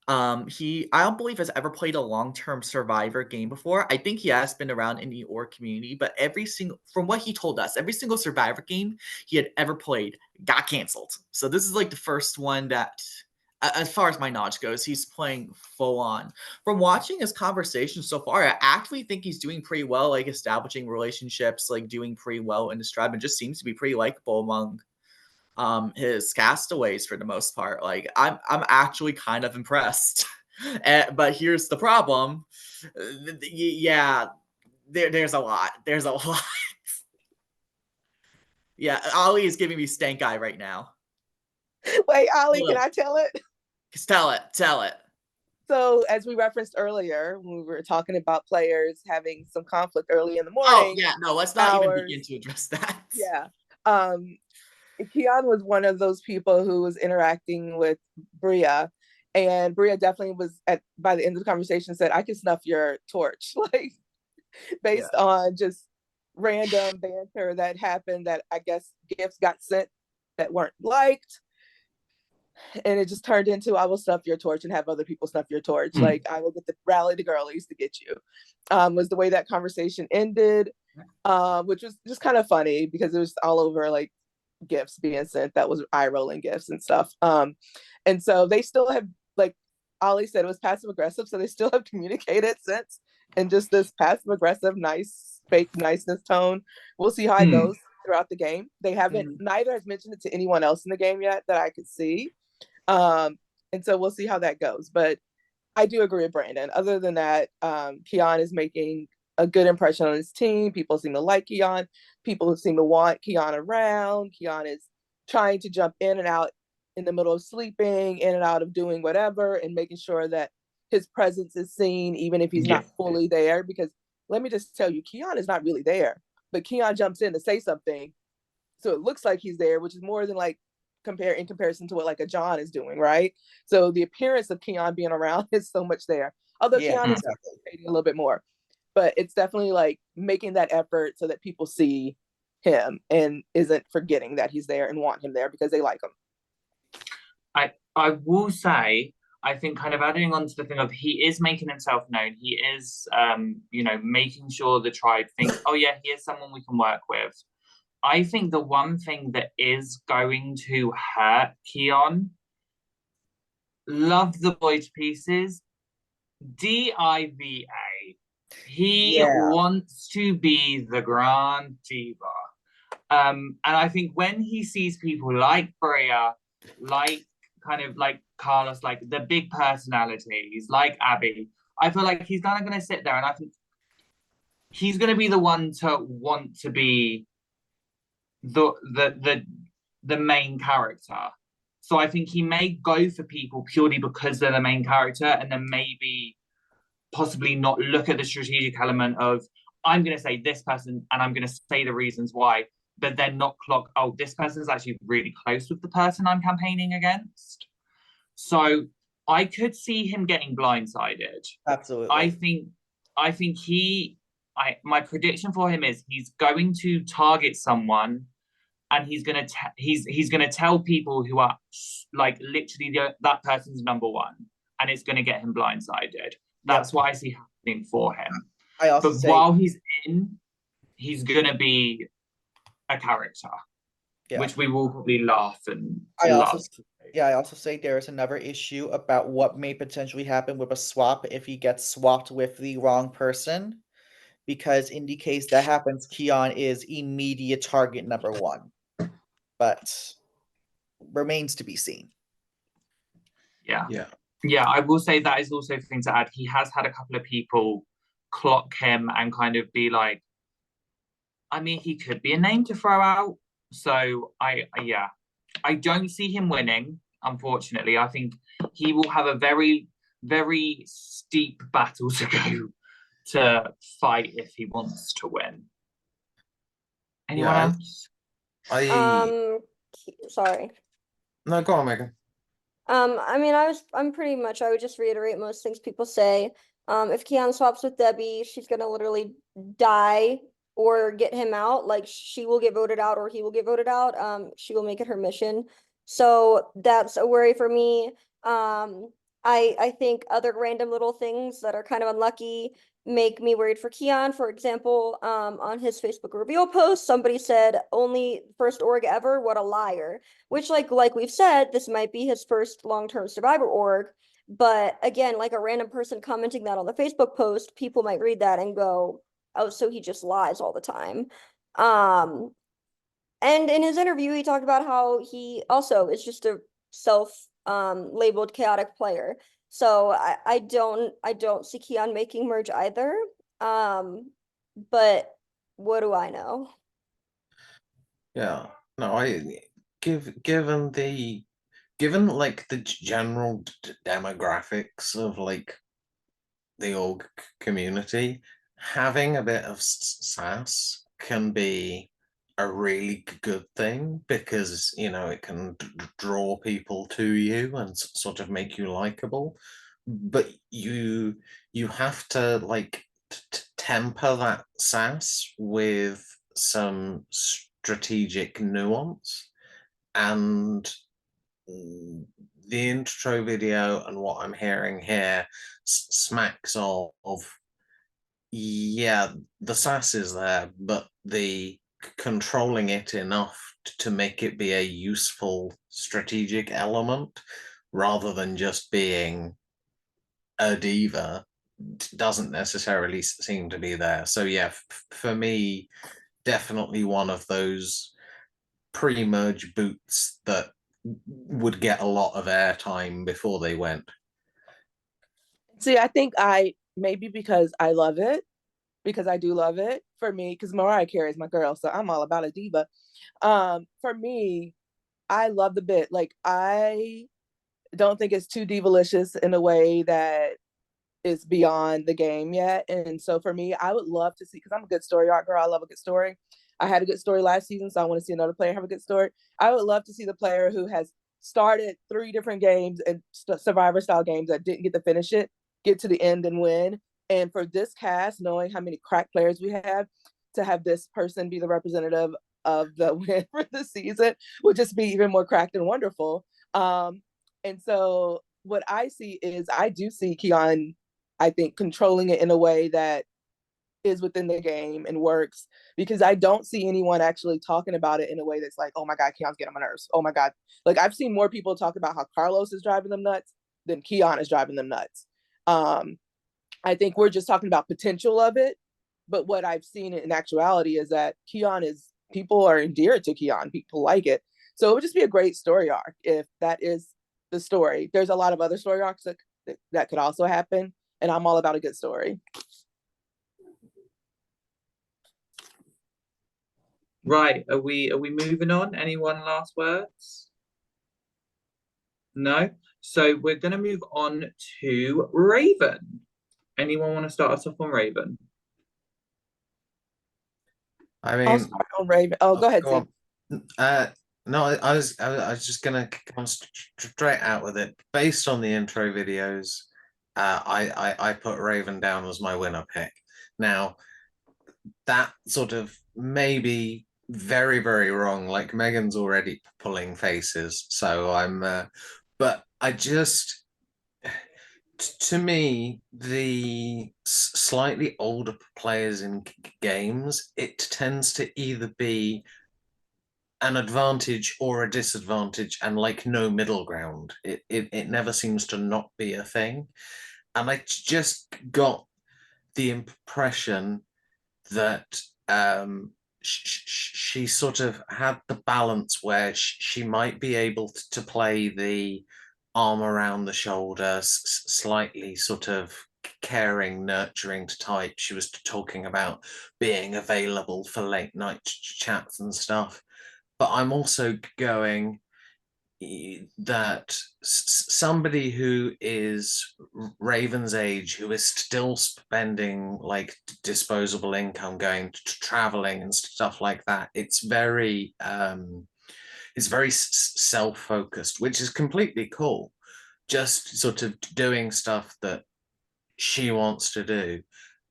I don't believe has ever played a long-term Survivor game before. I think he has been around in the org community, but from what he told us, every single Survivor game he had ever played got canceled. So this is like the first one that, as far as my knowledge goes, he's playing full on. From watching his conversation so far, I actually think he's doing pretty well, like establishing relationships, like doing pretty well in this tribe, and just seems to be pretty likable among his castaways for the most part. Like I'm actually kind of impressed. But here's the problem. Yeah, there's a lot. There's a lot. Yeah, Ollie is giving me stank eye right now. Wait, Ollie, Look. can I tell it? Tell it. So, as we referenced earlier, when we were talking about players having some conflict early in the Oh morning. yeah, no, let's not even begin to address that. Yeah. Keon was one of those people who was interacting with Bria, and Bria definitely was by the end of the conversation said, "I can snuff your torch," like based on just random banter that happened that I guess gifts got sent that weren't liked. And it just turned into, I will snuff your torch and have other people snuff your torch. Like I will get the rally the girlies to get you. Was the way that conversation ended, which was just kind of funny because it was all over like gifts being sent that was eye rolling gifts and stuff. And so they still have, like Ollie said, it was passive aggressive, so they still have communicated since in just this passive aggressive, nice, fake niceness tone. We'll see how it goes throughout the game. They haven't, neither has mentioned it to anyone else in the game yet that I could see. And so we'll see how that goes. But I do agree with Brandon. Other than that, Keon is making a good impression on his team. People seem to like Keon. People seem to want Keon around. Keon is trying to jump in and out in the middle of sleeping, in and out of doing whatever, and making sure that his presence is seen, even if he's not fully there. Because let me just tell you, Keon is not really there, but Keon jumps in to say something, so it looks like he's there, which is more than like in comparison to what like a John is doing, right? So the appearance of Keon being around is so much there. Although Keon is a little bit more, but it's definitely like making that effort so that people see him and isn't forgetting that he's there and want him there because they like him. I will say, I think kind of adding on to the thing of he is making himself known. He is, making sure the tribe thinks, oh yeah, he is someone we can work with. I think the one thing that is going to hurt Keon, love the boy to pieces, diva. He wants to be the grand diva. And I think when he sees people like Bria, like kind of like Carlos, like the big personalities, like Abby, I feel like he's kind of going to sit there and I think he's going to be the one to want to be the main character. So I think he may go for people purely because they're the main character and then maybe possibly not look at the strategic element of I'm going to say this person and I'm going to say the reasons why, but then not clock, oh, this person is actually really close with the person I'm campaigning against. So I could see him getting blindsided. Absolutely. I think my prediction for him is he's going to target someone and he's gonna tell people who are like literally that person's number one, and it's gonna get him blindsided. That's what I see happening for him. While he's in, he's gonna be a character, which we will probably laugh and I also say there is another issue about what may potentially happen with a swap if he gets swapped with the wrong person, because in the case that happens, Keon is immediate target number one. But remains to be seen. Yeah. Yeah. Yeah, I will say that is also a thing to add. He has had a couple of people clock him and kind of be like, I mean, he could be a name to throw out. So yeah, I don't see him winning, unfortunately. I think he will have a very, very steep battle to go to fight if he wants to win. Anyone Yeah, else? Sorry. No, go on, Megan. I mean, I would just reiterate most things people say. If Keon swaps with Debbie, she's gonna literally die or get him out. Like she will get voted out or he will get voted out. She will make it her mission. So that's a worry for me. I think other random little things that are kind of unlucky make me worried for Keon. For example, on his Facebook reveal post, somebody said only first org ever. What a liar. Which like we've said, this might be his first long-term survivor org. But again, like a random person commenting that on the Facebook post, people might read that and go, oh, so he just lies all the time. And in his interview, he talked about how he also is just a self-labeled chaotic player. So I don't see Keon making merge either. But what do I know? Yeah. No, given like the general demographics of like the org community, having a bit of sass can be a really good thing because it can draw people to you and sort of make you likable, but you have to like temper that sass with some strategic nuance. And the intro video and what I'm hearing here smacks of yeah, the sass is there, but the controlling it enough to make it be a useful strategic element rather than just being a diva doesn't necessarily seem to be there. So yeah, for me, definitely one of those pre-merge boots that would get a lot of airtime before they went. See, I think maybe because I love it, because I do love it. For me, because Mariah Carey is my girl, so I'm all about a diva. For me, I love the bit. Like, I don't think it's too divalicious in a way that is beyond the game yet. And so for me, I would love to see, because I'm a good story arc girl. I love a good story. I had a good story last season, so I want to see another player have a good story. I would love to see the player who has started 3 different games and survivor style games that didn't get to finish it, get to the end and win. And for this cast, knowing how many crack players we have, to have this person be the representative of the win for the season would just be even more cracked and wonderful. And so what I see is, I do see Keon, I think, controlling it in a way that is within the game and works, because I don't see anyone actually talking about it in a way that's like, oh my God, Keon's getting on my nerves. Oh my God. Like, I've seen more people talk about how Carlos is driving them nuts than Keon is driving them nuts. I think we're just talking about potential of it. But what I've seen in actuality is that people are endeared to Keon. People like it. So it would just be a great story arc if that is the story. There's a lot of other story arcs that could also happen. And I'm all about a good story. Right, are we moving on? Anyone last words? No? So we're gonna move on to Raven. Anyone want to start us off on Raven? I I'll mean, start on Raven. Oh, go ahead, go Z. on. No, I was just gonna come straight out with it. Based on the intro videos, I put Raven down as my winner pick. Now, that sort of maybe very, very wrong. Like, Megan's already pulling faces, so but I just, to me, the slightly older players in games, it tends to either be an advantage or a disadvantage, and like no middle ground. It never seems to not be a thing. And I just got the impression that she sort of had the balance where she might be able to play the arm around the shoulder, slightly sort of caring, nurturing type. She was talking about being available for late night chats and stuff. But I'm also going that somebody who is Raven's age, who is still spending like disposable income going to traveling and stuff like that, it's very self-focused, which is completely cool. Just sort of doing stuff that she wants to do.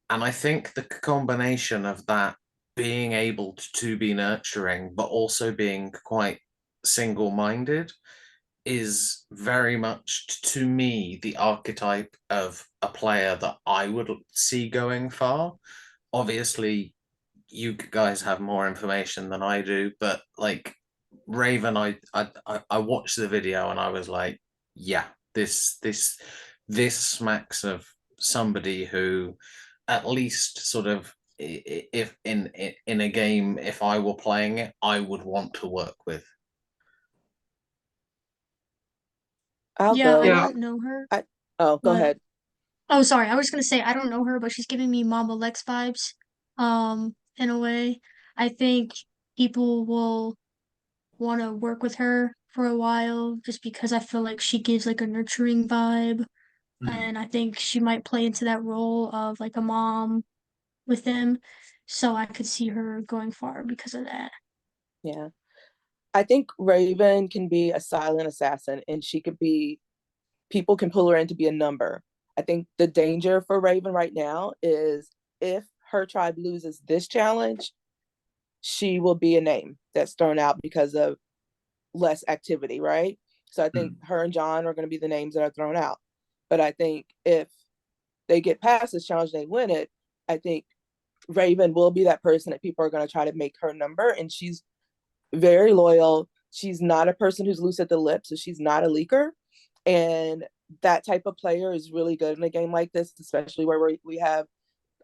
And I think the combination of that, being able to be nurturing, but also being quite single-minded, is very much, to me, the archetype of a player that I would see going far. Obviously, you guys have more information than I do, but like Raven, I watched the video and I was like, yeah, this smacks of somebody who, at least sort of, if in a game, if I were playing it, I would want to work with. I'll Yeah, I go. Yeah. don't know her, Oh, go but ahead. oh, sorry, I was gonna say I don't know her, but she's giving me Mama Lex vibes. In a way, I think people will want to work with her for a while just because I feel like she gives like a nurturing vibe, and I think she might play into that role of like a mom with them. So I could see her going far because of that. Yeah. I think Raven can be a silent assassin, and she could be, people can pull her in to be a number. I think the danger for Raven right now is if her tribe loses this challenge, she will be a name that's thrown out because of less activity, right? So I think her and John are going to be the names that are thrown out. But I think if they get past this challenge, they win it, I think Raven will be that person that people are going to try to make her number. And she's very loyal. She's not a person who's loose at the lips, so she's not a leaker. And that type of player is really good in a game like this, especially where we have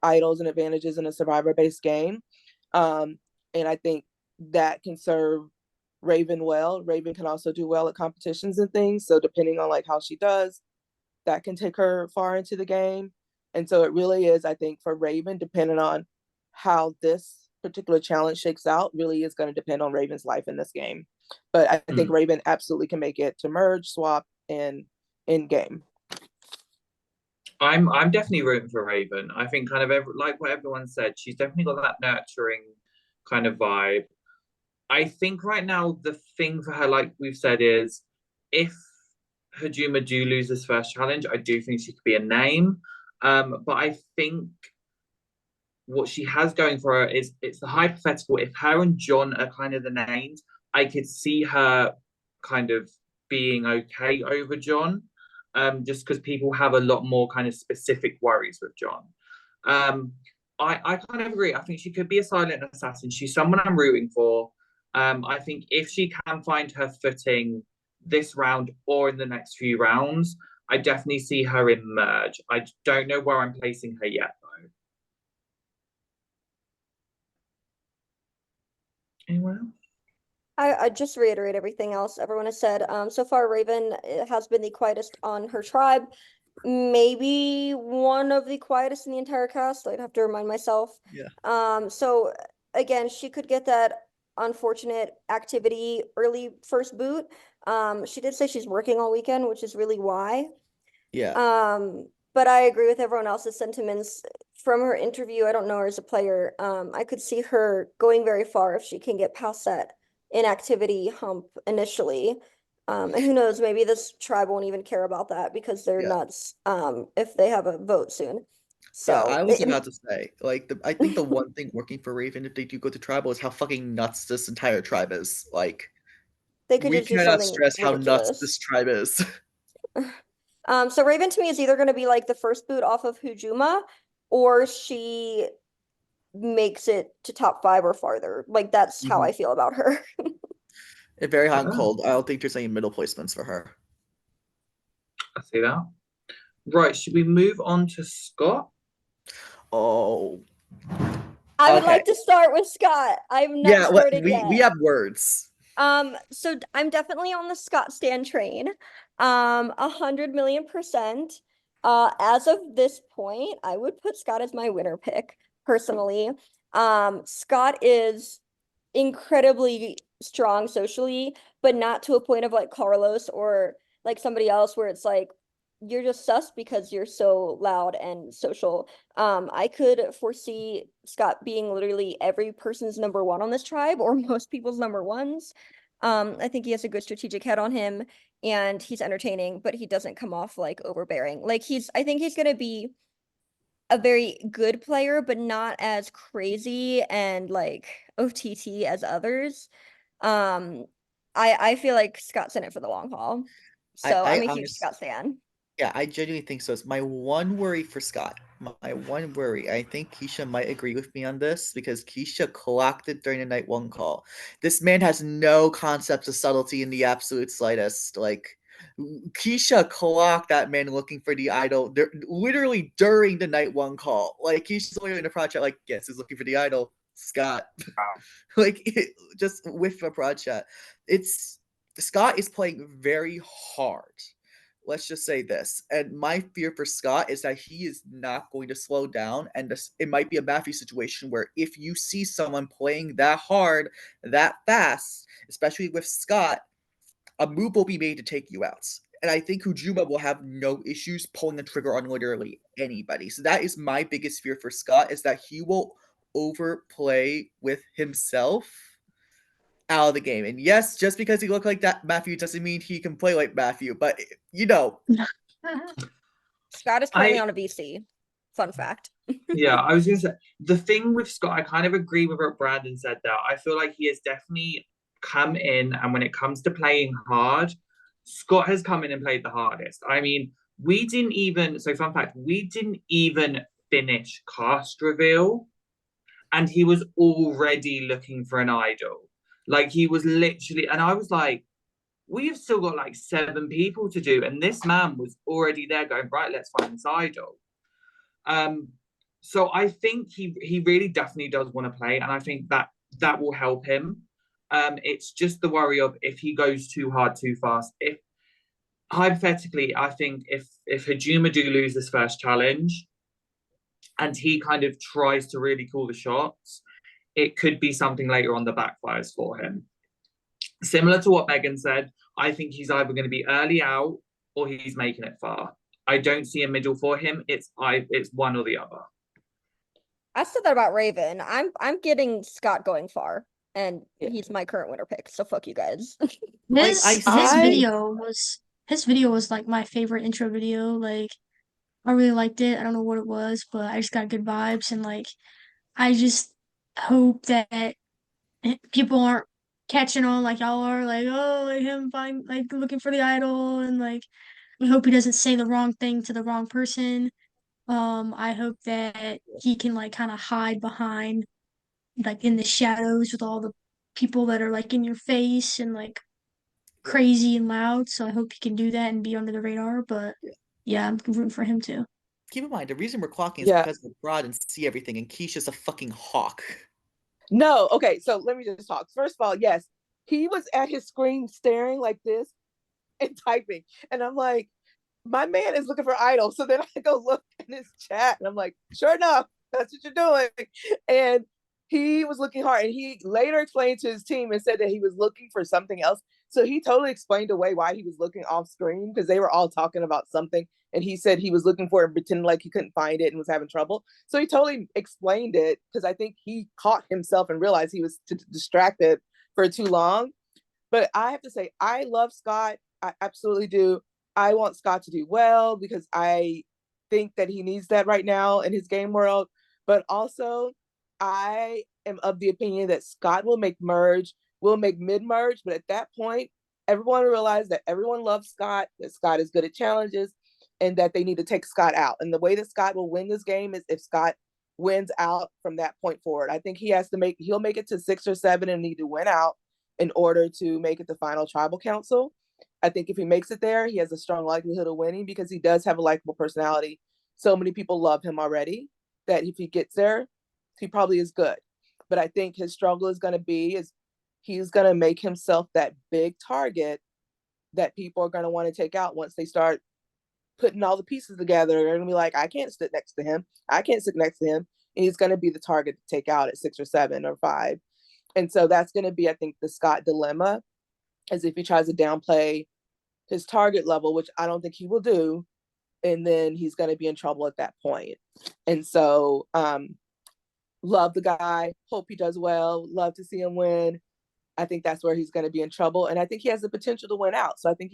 idols and advantages in a survivor-based game. And I think that can serve Raven well. Raven can also do well at competitions and things. So depending on like how she does, that can take her far into the game. And so it really is, I think, for Raven, depending on how this particular challenge shakes out, really is going to depend on Raven's life in this game. But I think Raven absolutely can make it to merge, swap, and in game. I'm definitely rooting for Raven. I think kind of like what everyone said, she's definitely got that nurturing kind of vibe. I think right now the thing for her, like we've said, is if Hajuma do lose this first challenge, I do think she could be a name. But I think what she has going for her is it's the hypothetical. If her and John are kind of the names, I could see her kind of being okay over John, just because people have a lot more kind of specific worries with John. I kind of agree. I think she could be a silent assassin. She's someone I'm rooting for. I think if she can find her footing this round or in the next few rounds, I definitely see her emerge. I don't know where I'm placing her yet, though. Anyone else? I just reiterate everything else everyone has said. So far, Raven has been the quietest on her tribe. Maybe one of the quietest in the entire cast. I'd have to remind myself. Yeah. So again, she could get that unfortunate activity early first boot. She did say she's working all weekend, which is really why. Yeah. But I agree with everyone else's sentiments from her interview. I don't know her as a player. I could see her going very far if she can get past that inactivity hump initially. And who knows, maybe this tribe won't even care about that because they're nuts if they have a vote soon. So yeah, I was about to say, like, I think the one thing working for Raven if they do go to tribal is how fucking nuts this entire tribe is. Like, they could we just do cannot something stress how nuts ridiculous. this tribe is. So Raven to me is either going to be like the first boot off of Hujuma, or she makes it to top 5 or farther. Like that's how I feel about her. Very hot and cold. I don't think there's any middle placements for her. I see that. Right, should we move on to Scott? Oh. I would like to start with Scott. I'm not Yeah, started we yet. have words. So I'm definitely on the Scott Stan train. 100 million%. As of this point, I would put Scott as my winner pick, personally. Scott is incredibly strong socially, but not to a point of like Carlos or like somebody else where it's like you're just sus because you're so loud and social. I could foresee Scott being literally every person's number one on this tribe or most people's number ones. I think he has a good strategic head on him and he's entertaining, but he doesn't come off like overbearing. Like I think he's gonna be a very good player, but not as crazy and like OTT as others. Um, I feel like Scott's in it for the long haul. So I'm a huge Scott fan. Yeah, I genuinely think so. It's my one worry for Scott. My one worry. I think Keisha might agree with me on this because Keisha clocked it during the night one call. This man has no concept of subtlety in the absolute slightest. Like Keisha clocked that man looking for the idol literally during the night one call. Like Keisha's only in the project, like, yes, he's looking for the idol. Scott. Like just with the project. It's Scott is playing very hard. Let's just say this. And my fear for Scott is that he is not going to slow down. And it might be a Matthew situation where if you see someone playing that hard, that fast, especially with Scott, a move will be made to take you out. And I think Hujuma will have no issues pulling the trigger on literally anybody. So that is my biggest fear for Scott, is that he will overplay with himself out of the game. And yes, just because he looked like that Matthew doesn't mean he can play like Matthew, but you know. Scott is currently on a VC. Fun fact. Yeah, I was gonna say the thing with Scott, I kind of agree with what Brandon said there. I feel like he has definitely come in, and when it comes to playing hard, Scott has come in and played the hardest. I mean, fun fact, we didn't even finish cast reveal, and he was already looking for an idol. Like he was literally, and I was like, we've still got like 7 people to do, and this man was already there going, right, let's find this idol. So I think he really definitely does want to play, and I think that will help him. It's just the worry of if he goes too hard too fast. If hypothetically, I think if Hajuma do lose this first challenge, and he kind of tries to really call the shots, it could be something later on that backfires for him. Similar to what Megan said, I think he's either going to be early out or he's making it far. I don't see a middle for him. It's one or the other. I said that about Raven. I'm getting Scott going far, and he's my current winner pick. So fuck you guys. His video was like my favorite intro video. Like I really liked it. I don't know what it was, but I just got good vibes, and like I just hope that people aren't catching on like y'all are, like, oh, like him find like looking for the idol, and like I hope he doesn't say the wrong thing to the wrong person. I hope that he can like kind of hide behind like in the shadows with all the people that are like in your face and like crazy and loud. So I hope he can do that and be under the radar. But yeah, I'm rooting for him too. Keep in mind, the reason we're clocking is because we're broad and see everything, and Keisha's a fucking hawk. No, okay, so let me just talk. First of all, yes, he was at his screen staring like this and typing. And I'm like, my man is looking for idol. So then I go look in his chat and I'm like, sure enough, that's what you're doing. And he was looking hard, and he later explained to his team and said that he was looking for something else. So he totally explained away why he was looking off screen, because they were all talking about something, and he said he was looking for it and pretending like he couldn't find it and was having trouble. So he totally explained it, because I think he caught himself and realized he was distracted for too long. But I have to say, I love Scott. I absolutely do. I want Scott to do well, because I think that he needs that right now in his game world. But also, I am of the opinion that Scott will make merge, will make mid-merge, but at that point, everyone will realize that everyone loves Scott, that Scott is good at challenges, and that they need to take Scott out. And the way that Scott will win this game is if Scott wins out from that point forward. I think he'll make it to 6 or 7 and need to win out in order to make it to final tribal council. I think if he makes it there, he has a strong likelihood of winning, because he does have a likable personality. So many people love him already that if he gets there, he probably is good. But I think his struggle is going to be is he's going to make himself that big target that people are going to want to take out once they start putting all the pieces together. They're going to be like, I can't sit next to him. I can't sit next to him. And he's going to be the target to take out at 6 or 7 or 5. And so that's going to be, I think, the Scott dilemma, as if he tries to downplay his target level, which I don't think he will do. And then he's going to be in trouble at that point. And so, love the guy, hope he does well, love to see him win. I think that's where he's going to be in trouble. And I think he has the potential to win out. So I think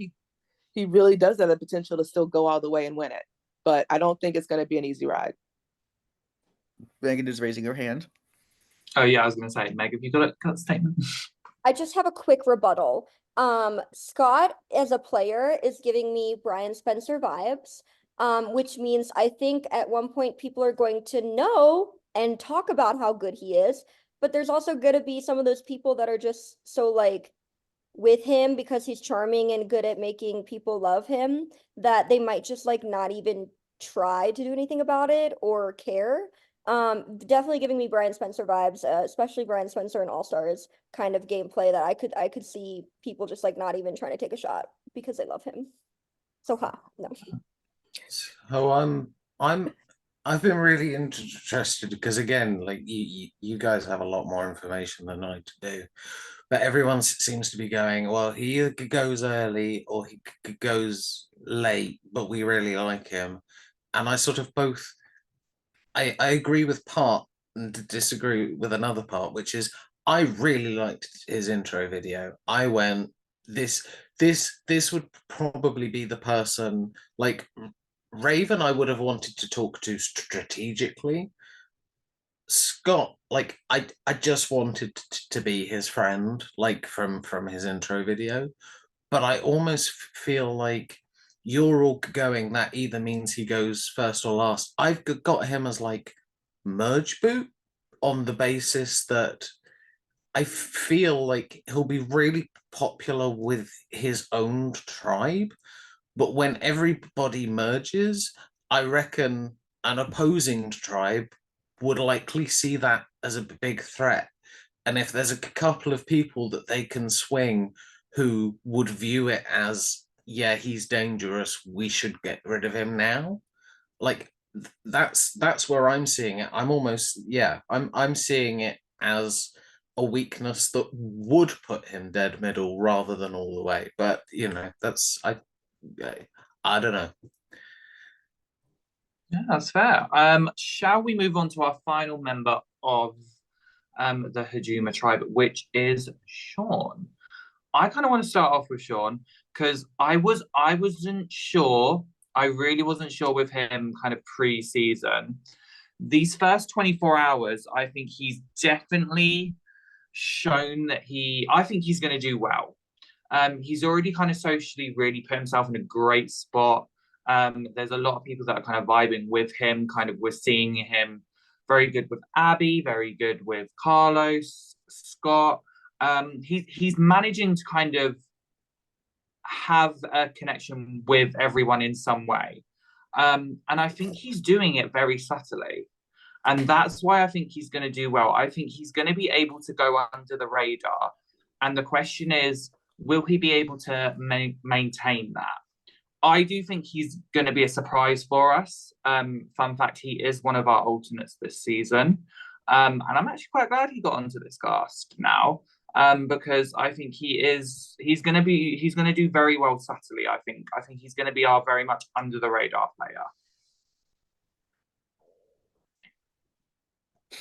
he really does have the potential to still go all the way and win it. But I don't think it's going to be an easy ride. Megan is raising her hand. Oh yeah, I was going to say, Meg, have you got a statement? I just have a quick rebuttal. Scott as a player is giving me Brian Spencer vibes, which means I think at one point people are going to know and talk about how good he is, but there's also going to be some of those people that are just so like with him because he's charming and good at making people love him that they might just like not even try to do anything about it or care. Definitely giving me Brian Spencer vibes, especially Brian Spencer and All Stars kind of gameplay that I could see people just like not even trying to take a shot because they love him. So no. So I've been really interested because again, like you guys have a lot more information than I do, but everyone seems to be going, well, he either goes early or he goes late, but we really like him, and I sort of both. I agree with part and disagree with another part, which is I really liked his intro video. I went, this would probably be the person like Raven I would have wanted to talk to strategically. Scott, like I just wanted to be his friend, like from his intro video, but I almost feel like you're all going that either means he goes first or last. I've got him as like merge boot on the basis that I feel like he'll be really popular with his own tribe, but when everybody merges, I reckon an opposing tribe would likely see that as a big threat. And if there's a couple of people that they can swing who would view it as, yeah, he's dangerous, we should get rid of him now. Like that's where I'm seeing it. I'm almost, yeah, I'm seeing it as a weakness that would put him dead middle rather than all the way. But you know, that's I don't know. Yeah, that's fair. Shall we move on to our final member of the Hajuma tribe, which is Sean? I kind of want to start off with Sean because I wasn't sure. I really wasn't sure with him kind of pre-season. These first 24 hours, I think he's definitely shown that I think he's going to do well. He's already kind of socially really put himself in a great spot. There's a lot of people that are kind of vibing with him. Kind of we're seeing him very good with Abby, very good with Carlos, Scott. He's managing to kind of have a connection with everyone in some way. And I think he's doing it very subtly. And that's why I think he's going to do well. I think he's going to be able to go under the radar. And the question is, will he be able to maintain that? I do think he's going to be a surprise for us. Fun fact, he is one of our alternates this season. And I'm actually quite glad he got onto this cast now. Because I think he's going to do very well subtly. I think he's going to be our very much under the radar player.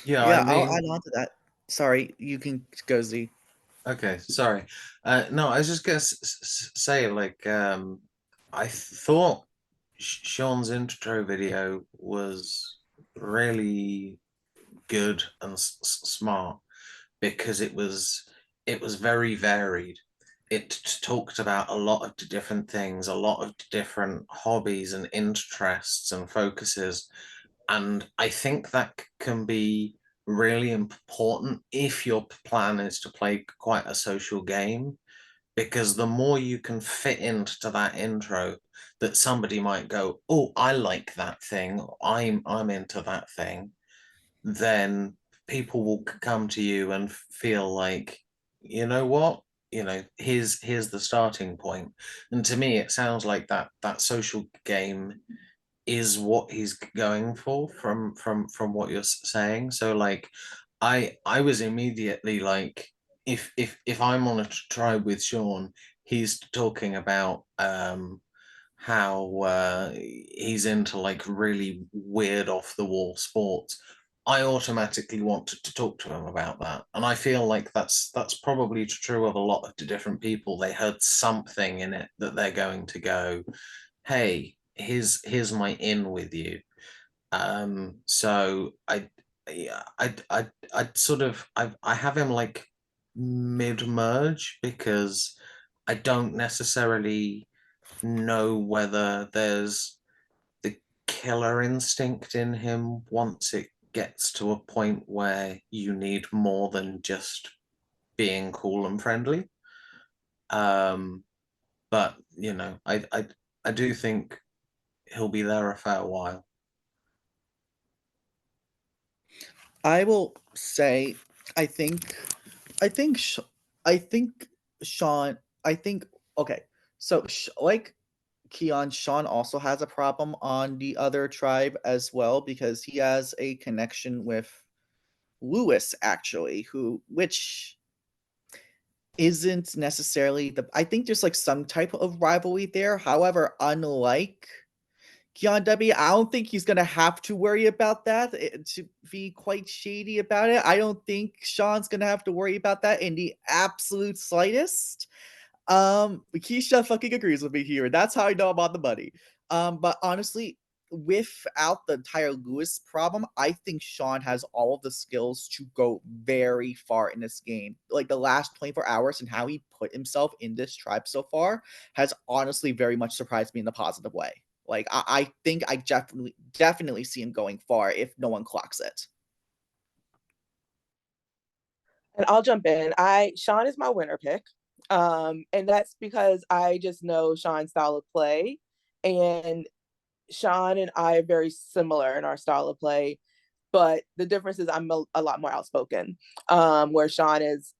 Yeah, I'll add on to that. Sorry, you can go, Z. Okay, sorry. No, I was just gonna say, like, I thought Sean's intro video was really good and smart because it was very varied. It talked about a lot of different things, a lot of different hobbies and interests and focuses, and I think that can be really important if your plan is to play quite a social game, because the more you can fit into that intro, that somebody might go, oh, I like that thing, I'm into that thing, then people will come to you and feel like you know what? Here's the starting point. And to me, it sounds like that social game is what he's going for from what you're saying. So like I was immediately like, if I'm on a tribe with Sean, he's talking about how he's into like really weird off the wall sports. I automatically wanted to talk to him about that, and I feel like that's probably true of a lot of different people. They heard something in it that they're going to go, hey, here's my in with you. So yeah, I sort of I have him like mid merge because I don't necessarily know whether there's the killer instinct in him once it gets to a point where you need more than just being cool and friendly. Um, but I do think he'll be there a fair while. I will say, I think, I think, I think Sean, I think, okay, so like Keon, Sean also has a problem on the other tribe as well because he has a connection with Lewis, actually, which isn't necessarily I think there's like some type of rivalry there. However, unlike Keon W, I don't think he's gonna have to worry about that. To be quite shady about it, I don't think Sean's gonna have to worry about that in the absolute slightest. Keisha fucking agrees with me here. That's how I know I'm on the money. But honestly, without the entire Lewis problem, I think Sean has all of the skills to go very far in this game. Like the last 24 hours and how he put himself in this tribe so far has honestly very much surprised me in a positive way. Like I think I definitely see him going far if no one clocks it. And I'll jump in. Sean is my winner pick. And that's because I just know Sean's style of play. And Sean and I are very similar in our style of play, but the difference is I'm a lot more outspoken. Where Sean is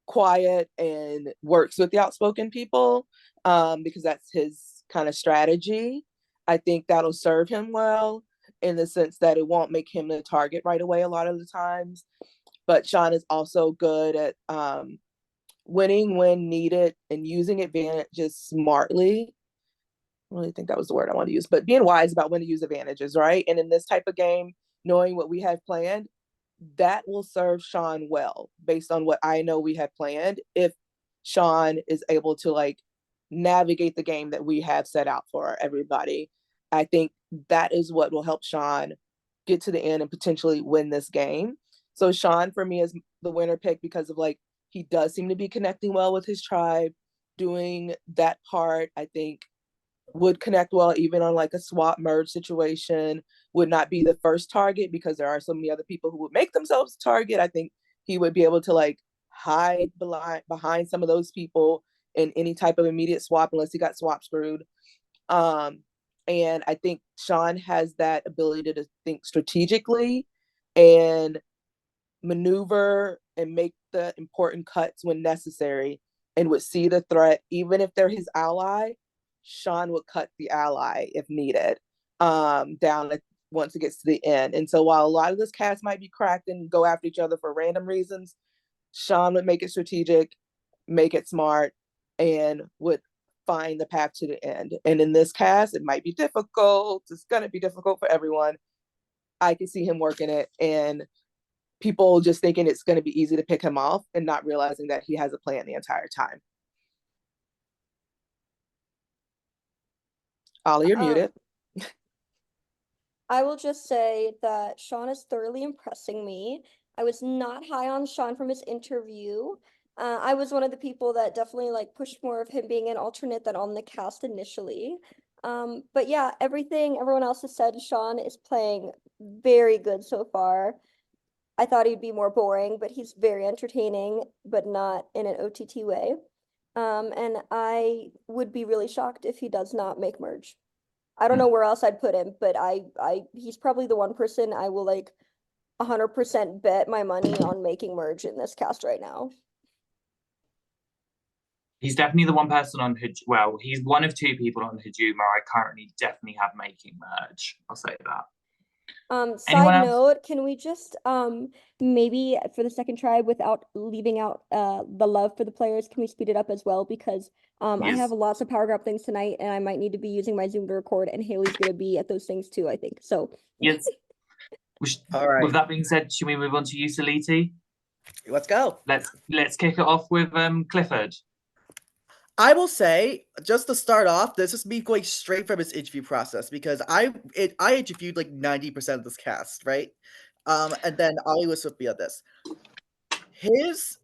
quiet and works with the outspoken people, because that's his kind of strategy. I think that'll serve him well in the sense that it won't make him the target right away a lot of the times. But Sean is also good at winning when needed and using advantages smartly. I don't really think that was the word I want to use, but being wise about when to use advantages, right? And in this type of game, knowing what we have planned, that will serve Sean well based on what I know we have planned. If Sean is able to like navigate the game that we have set out for everybody, I think that is what will help Sean get to the end and potentially win this game. So Sean for me is the winner pick because of like he does seem to be connecting well with his tribe, doing that part. I think would connect well even on like a swap merge situation, would not be the first target because there are so many other people who would make themselves target. I think he would be able to like hide behind some of those people in any type of immediate swap unless he got swap screwed. And I think Sean has that ability to think strategically and maneuver and make the important cuts when necessary and would see the threat even if they're his ally. Sean would cut the ally if needed, down once it gets to the end. And so while a lot of this cast might be cracked and go after each other for random reasons, Sean would make it strategic, make it smart, and would find the path to the end. And in this cast, it might be difficult. It's going to be difficult for everyone. I can see him working it and people just thinking it's going to be easy to pick him off and not realizing that he has a plan the entire time. Ollie, you're muted. I will just say that Sean is thoroughly impressing me. I was not high on Sean from his interview. I was one of the people that definitely like pushed more of him being an alternate than on the cast initially. But yeah, everything everyone else has said, Sean is playing very good so far. I thought he'd be more boring, but he's very entertaining, but not in an OTT way. And I would be really shocked if he does not make merge. I don't know where else I'd put him, but he's probably the one person I will like 100% bet my money on making merge in this cast right now. He's definitely the one person on well, he's one of two people on Hajuma I currently definitely have making merge. I'll say that. Anyone Side else? note, can we just maybe for the second tribe without leaving out the love for the players, can we speed it up as well? Because I Yes. have lots of power grab things tonight and I might need to be using my Zoom to record, and Haley's gonna be at those things too, I think. So Yes. All right. With that being said, should we move on to you, Saliti? Let's go. Let's kick it off with Clifford. I will say, just to start off, this is me going straight from his interview process, because I interviewed like 90% of this cast, right? And then Ollie was with me on this.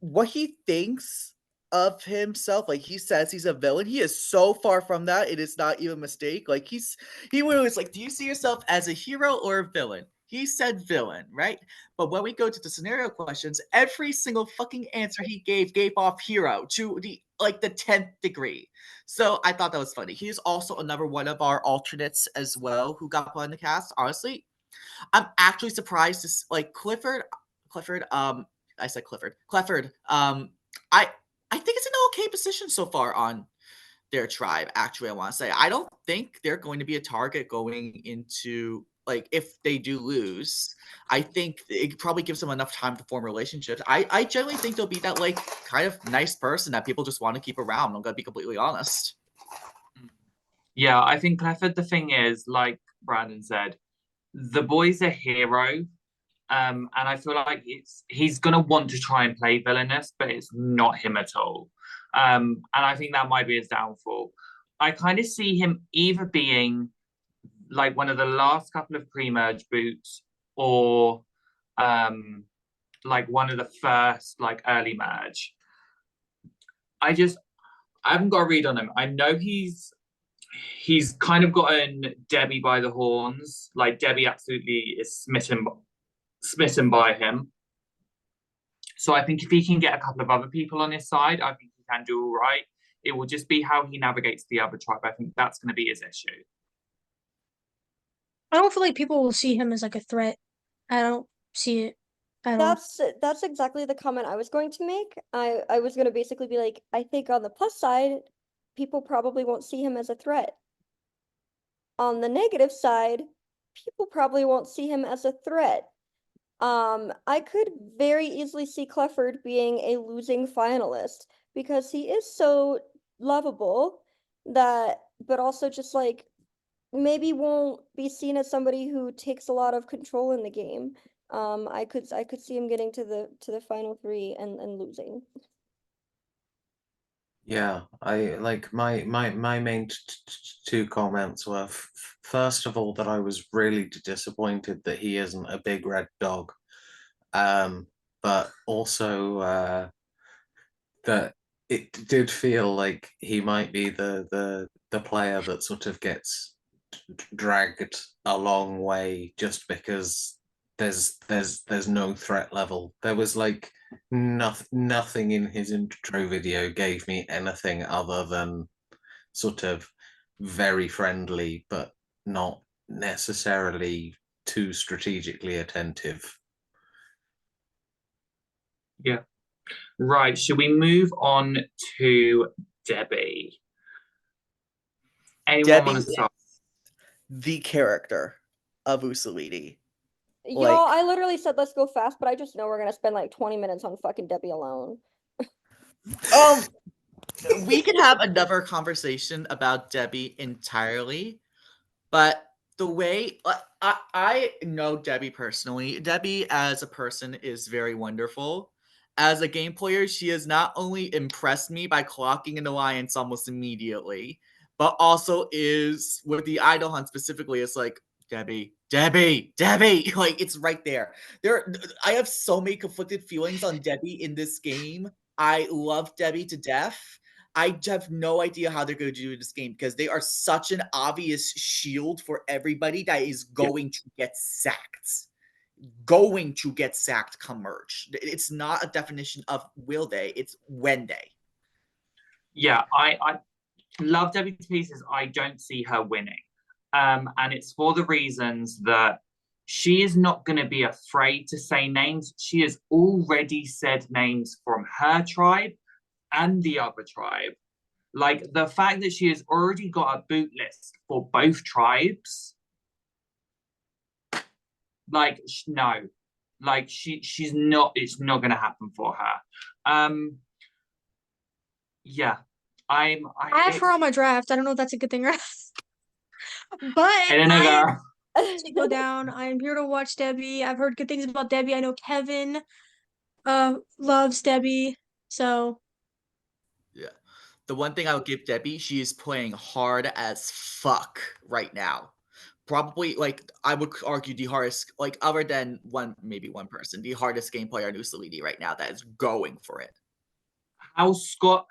What he thinks of himself, like he says he's a villain. He is so far from that. It is not even a mistake. Like he was like, do you see yourself as a hero or a villain? He said villain, right? But when we go to the scenario questions, every single fucking answer he gave off hero to the 10th degree. So I thought that was funny. He is also another one of our alternates as well who got put in the cast. Honestly, I'm actually surprised to like Clifford. I said Clifford. I think it's an okay position so far on their tribe. Actually, I want to say I don't think they're going to be a target going into, like, if they do lose. I think it probably gives them enough time to form relationships. I generally think they'll be that like kind of nice person that people just want to keep around. I'm gonna be completely honest. Yeah, I think Clifford, the thing is, like Brandon said, the boy's a hero. And I feel like he's gonna want to try and play villainous, but it's not him at all. And I think that might be his downfall. I kind of see him either being like one of the last couple of pre-merge boots, or like one of the first like early merge. I haven't got a read on him. I know he's kind of gotten Debbie by the horns. Like Debbie absolutely is smitten by him. So I think if he can get a couple of other people on his side, I think he can do all right. It will just be how he navigates the other tribe. I think that's going to be his issue. I don't feel like people will see him as like a threat. I don't see it at all. that's exactly the comment I was going to make. I was gonna basically be like, I think on the plus side, people probably won't see him as a threat. On the negative side, people probably won't see him as a threat. I could very easily see Clifford being a losing finalist because he is so lovable that, but also just like maybe won't be seen as somebody who takes a lot of control in the game. I could see him getting to the final three and losing. Yeah, I like my main two comments were first of all that I was really disappointed that he isn't a big red dog, but also that it did feel like he might be the player that sort of gets dragged a long way just because there's no threat level. There was like nothing in his intro video gave me anything other than sort of very friendly, but not necessarily too strategically attentive. Yeah. Right. Should we move on to Debbie? Anyone want to start? The character of Usaliti. Y'all, I literally said let's go fast, but I just know we're gonna spend like 20 minutes on fucking Debbie alone. We can have another conversation about Debbie entirely, but the way I know Debbie personally, Debbie as a person is very wonderful. As a game player, she has not only impressed me by clocking an alliance almost immediately, but also is with the idol hunt specifically. It's like Debbie, like it's right there. I have so many conflicted feelings on Debbie in this game. I love Debbie to death. I have no idea how they're going to do this game because they are such an obvious shield for everybody that is going to get sacked. Going to get sacked come merge. It's not a definition of will they, it's when they. Yeah, I love Debbie to pieces. I don't see her winning. And it's for the reasons that she is not going to be afraid to say names. She has already said names from her tribe and the other tribe. Like the fact that she has already got a boot list for both tribes. Like no, like she's not. It's not going to happen for her. Yeah, I have her on my draft. I don't know if that's a good thing or not. But I don't know, girl. to go down. I am here to watch Debbie. I've heard good things about Debbie. I know Kevin loves Debbie. So Yeah. The one thing I would give Debbie, she is playing hard as fuck right now. Probably, like, I would argue the hardest, like, other than maybe one person, the hardest game player in Usalidi right now that is going for it. How Scott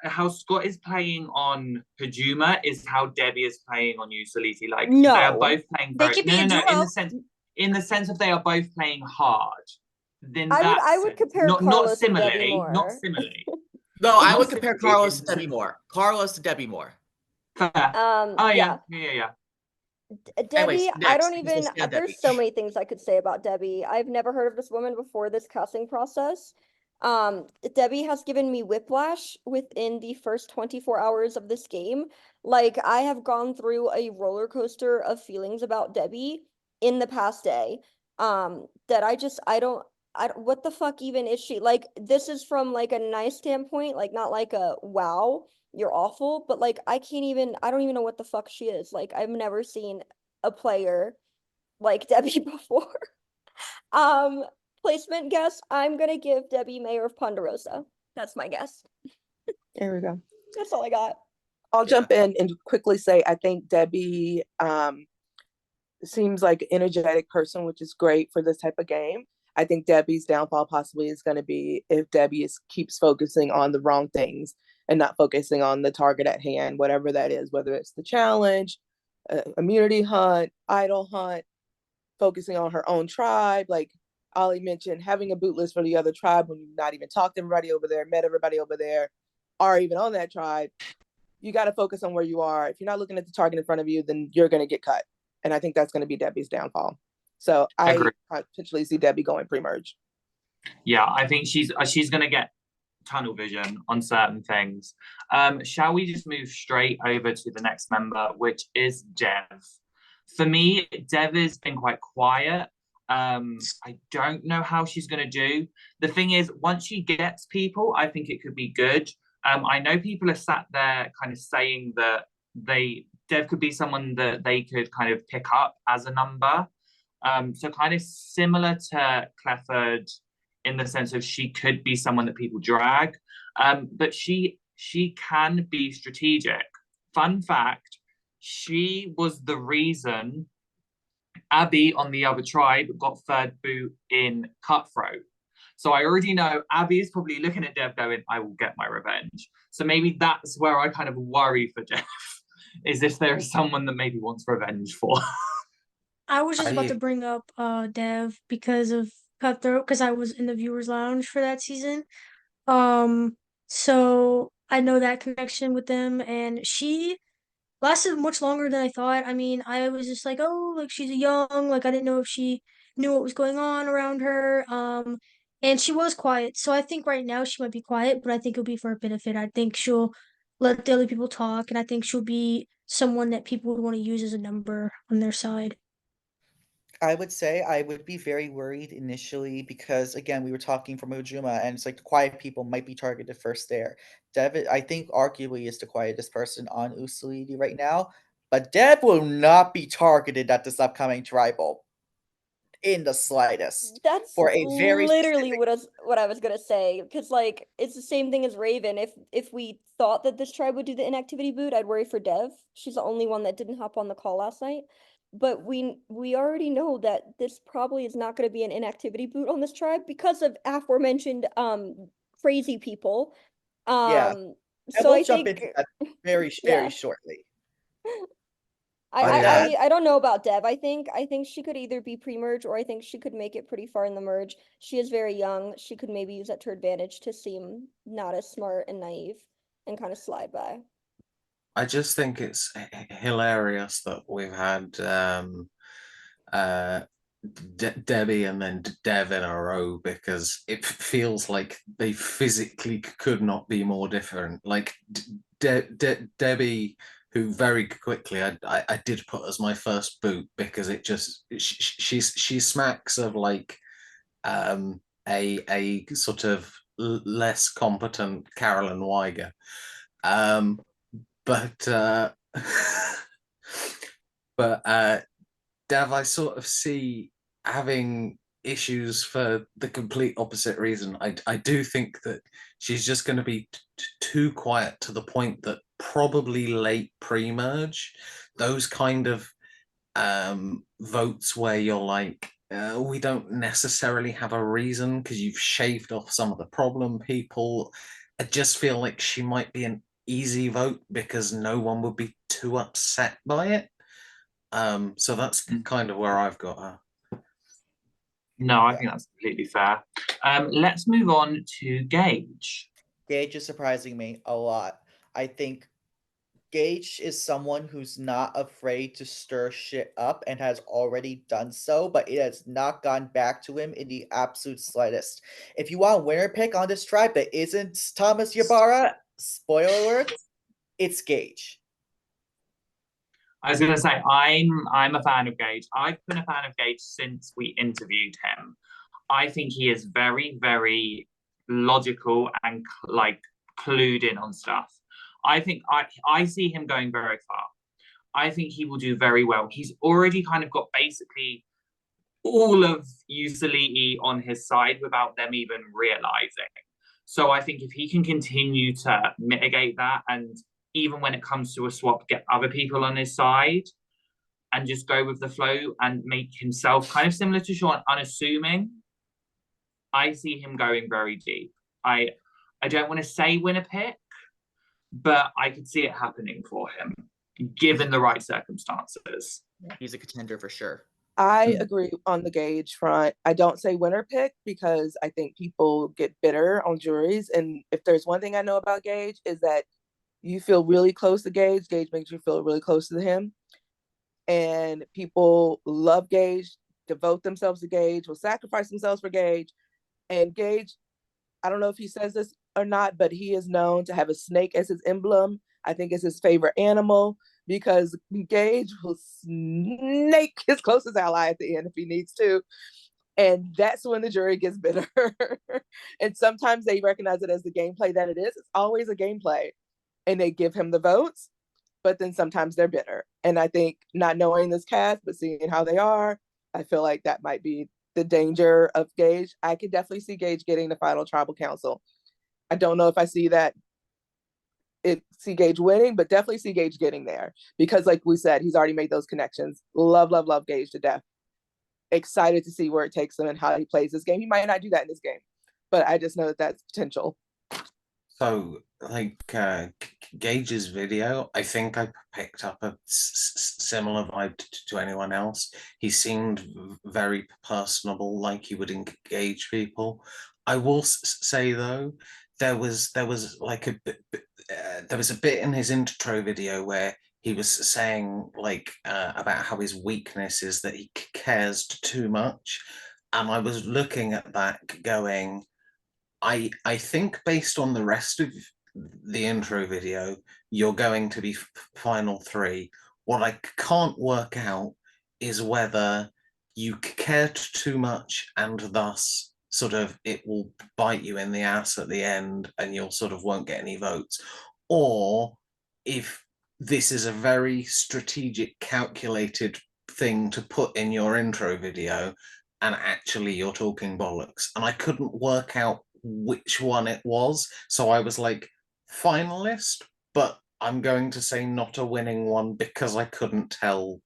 is playing on Hajuma is how Debbie is playing on Usaliti. Like they are No. both playing they very could be a no, duo. in the sense of they are both playing hard. Then I would compare not Carlos to Debbie similarly, more. not similarly. No, I Not would compare similarly, Carlos to Debbie more. Carlos to Debbie more. Fair. Oh yeah. Debbie, Anyways, I don't next, even, Debbie. there's so many things I could say about Debbie. I've never heard of this woman before this casting process. Debbie has given me whiplash within the first 24 hours of this game. Like, I have gone through a roller coaster of feelings about Debbie in the past day. That what the fuck even is she? Like, this is from like a nice standpoint, like not like a wow, you're awful, but like I don't even know what the fuck she is. Like, I've never seen a player like Debbie before. Um, Placement guess, I'm gonna give Debbie Mayor of Ponderosa. That's my guess. There we go. That's all I got. I'll jump in and quickly say I think Debbie seems like an energetic person, which is great for this type of game. I think Debbie's downfall possibly is going to be if Debbie keeps focusing on the wrong things and not focusing on the target at hand, whatever that is, whether it's the challenge, immunity hunt, idol hunt, focusing on her own tribe. Like Ollie mentioned, having a boot list for the other tribe when you've not even talked to everybody over there, met everybody over there, or even on that tribe. You got to focus on where you are. If you're not looking at the target in front of you, then you're going to get cut. And I think that's going to be Debbie's downfall. So I potentially see Debbie going pre-merge. Yeah, I think she's going to get tunnel vision on certain things. Shall we just move straight over to the next member, which is Dev? For me, Dev has been quite quiet. I don't know how she's going to do. The thing is, once she gets people, I think it could be good. I know people are sat there kind of saying that Dev could be someone that they could kind of pick up as a number. So kind of similar to Clefford in the sense of she could be someone that people drag, but she can be strategic. Fun fact, she was the reason Abby on the other tribe got third boot in Cutthroat. So I already know Abby is probably looking at Dev going, I will get my revenge. So maybe that's where I kind of worry for Dev, is if there is someone that maybe wants revenge for. I was just about to bring up Dev because of Cutthroat, because I was in the viewers lounge for that season. So I know that connection with them, and she lasted much longer than I thought. I mean, I was just like, oh, like she's young, like I didn't know if she knew what was going on around her. And she was quiet. So I think right now she might be quiet, but I think it'll be for her benefit. I think she'll let the other people talk, and I think she'll be someone that people would want to use as a number on their side. I would say I would be very worried initially because, again, we were talking from Ojuma, and it's like the quiet people might be targeted first there. Dev, I think, arguably is the quietest person on Usalidi right now, but Dev will not be targeted at this upcoming tribal in the slightest. That's for a very literally specific... what I was gonna say, because like it's the same thing as Raven. If we thought that this tribe would do the inactivity boot, I'd worry for Dev. She's the only one that didn't hop on the call last night. But we already know that this probably is not going to be an inactivity boot on this tribe because of aforementioned crazy people. Yeah. So we'll I jump think into that very yeah. shortly. I don't know about Dev. I think she could either be pre-merge or I think she could make it pretty far in the merge. She is very young. She could maybe use that to her advantage to seem not as smart and naive and kind of slide by. I just think it's hilarious that we've had Debbie and then Dev in a row, because it feels like they physically could not be more different. Like Debbie, who very quickly I did put as my first boot because it just she smacks of like a sort of less competent Carolyn Weiger. But Dav, I sort of see having issues for the complete opposite reason. I do think that she's just going to be too quiet to the point that probably late pre-merge, those kind of votes where you're like, we don't necessarily have a reason because you've shaved off some of the problem people. I just feel like she might be an easy vote because no one would be too upset by it. So that's kind of where I've got her. No, I think that's completely fair. Let's move on to Gage. Gage is surprising me a lot. I think Gage is someone who's not afraid to stir shit up and has already done so, but it has not gone back to him in the absolute slightest. If you want a winner pick on this tribe that isn't Thomas Ybarra, spoiler alert, it's Gage. I was going to say, I'm a fan of Gage. I've been a fan of Gage since we interviewed him. I think he is very, very logical and like clued in on stuff. I think I see him going very far. I think he will do very well. He's already kind of got basically all of Usilii on his side without them even realizing. So I think if he can continue to mitigate that, and even when it comes to a swap, get other people on his side and just go with the flow and make himself kind of similar to Sean, unassuming, I see him going very deep. I don't want to say win a pick, but I could see it happening for him, given the right circumstances. He's a contender for sure. I agree on the Gage front. I don't say winner pick because I think people get bitter on juries. And if there's one thing I know about Gage is that you feel really close to Gage. Gage makes you feel really close to him. And people love Gage, devote themselves to Gage, will sacrifice themselves for Gage. And Gage, I don't know if he says this or not, but he is known to have a snake as his emblem. I think it's his favorite animal because Gage will snake his closest ally at the end if he needs to. And that's when the jury gets bitter. And sometimes they recognize it as the gameplay that it is. It's always a gameplay. And they give him the votes, but then sometimes they're bitter. And I think not knowing this cast, but seeing how they are, I feel like that might be the danger of Gage. I could definitely see Gage getting the final tribal council. I don't know if I see Gage winning, but definitely see Gage getting there because like we said, he's already made those connections. Love Gage to death. Excited to see where it takes him and how he plays this game. He might not do that in this game, but I just know that that's potential. So, like Gage's video, I think I picked up a similar vibe to anyone else. He seemed very personable, like he would engage people. I will say though, there was like a bit, there was a bit in his intro video where he was saying like about how his weakness is that he cares too much, and I was looking at that going, I think based on the rest of the intro video, you're going to be final three. What I can't work out is whether you cared too much and thus sort of it will bite you in the ass at the end and you'll sort of won't get any votes, or if this is a very strategic, calculated thing to put in your intro video and actually you're talking bollocks. And I couldn't work out which one it was. So I was like, finalist, but I'm going to say not a winning one because I couldn't tell.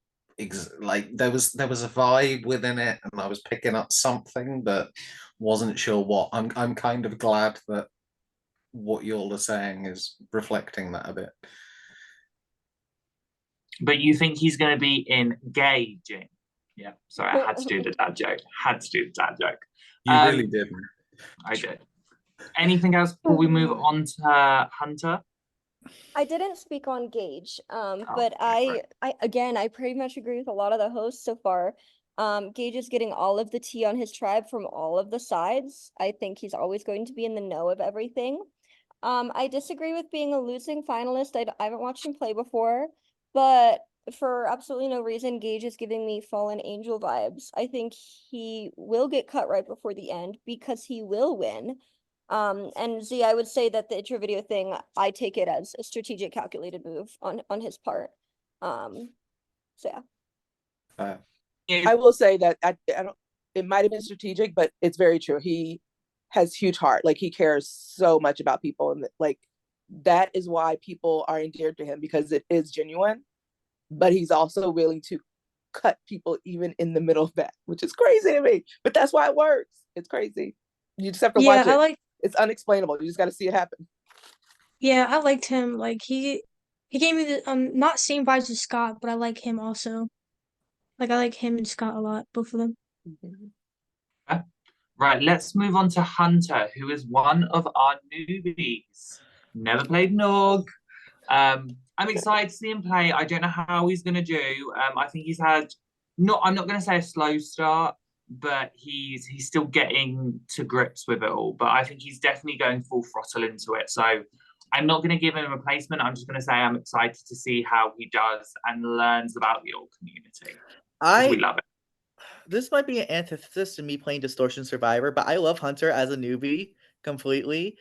Like there was a vibe within it, and I was picking up something, but wasn't sure what. I'm kind of glad that what you all are saying is reflecting that a bit. But you think he's going to be engaging? Yeah, sorry, I had to do the dad joke. You really didn't. I did. Anything else before we move on to Hunter? I didn't speak on Gage, but I pretty much agree with a lot of the hosts so far. Gage is getting all of the tea on his tribe from all of the sides. I think he's always going to be in the know of everything. I disagree with being a losing finalist. I haven't watched him play before, but for absolutely no reason, Gage is giving me Fallen Angel vibes. I think he will get cut right before the end because he will win. And Z, I would say that the intro video thing, I take it as a strategic, calculated move on his part. So yeah. I will say that I don't. It might have been strategic, but it's very true. He has huge heart. Like he cares so much about people, and like that is why people are endeared to him because it is genuine. But he's also willing to cut people even in the middle of that, which is crazy to me. But that's why it works. It's crazy. You just have to watch it. It's unexplainable. You just got to see it happen. Yeah, I liked him. Like he gave me the not same vibes as Scott, but I like him also. Like I like him and Scott a lot, both of them. Right, let's move on to Hunter, who is one of our newbies. Never played Nog. I'm excited to see him play. I don't know how he's going to do. I think he's had I'm not going to say a slow start, but he's still getting to grips with it all. But I think he's definitely going full throttle into it. So I'm not going to give him a replacement. I'm just going to say I'm excited to see how he does and learns about the old community. We love it. This might be an antithesis to me playing Distortion Survivor, but I love Hunter as a newbie completely.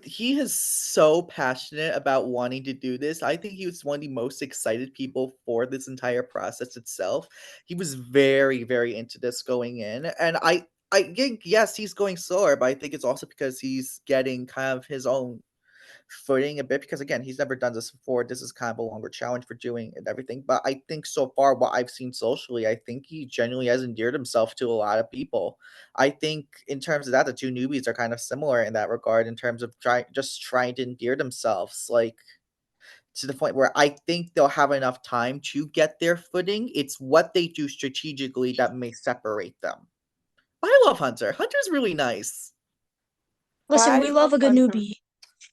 He is so passionate about wanting to do this. I think he was one of the most excited people for this entire process itself. He was very, very into this going in, and I think yes, he's going slower, but I think it's also because he's getting kind of his own footing a bit because again he's never done this before. This is kind of a longer challenge for doing and everything, but I think so far what I've seen socially, I think he genuinely has endeared himself to a lot of people. I think in terms of that, the two newbies are kind of similar in that regard in terms of trying to endear themselves, like to the point where I think they'll have enough time to get their footing. It's what they do strategically that may separate them. I love Hunter. Hunter's really nice. Listen, we love a good Hunter. newbie.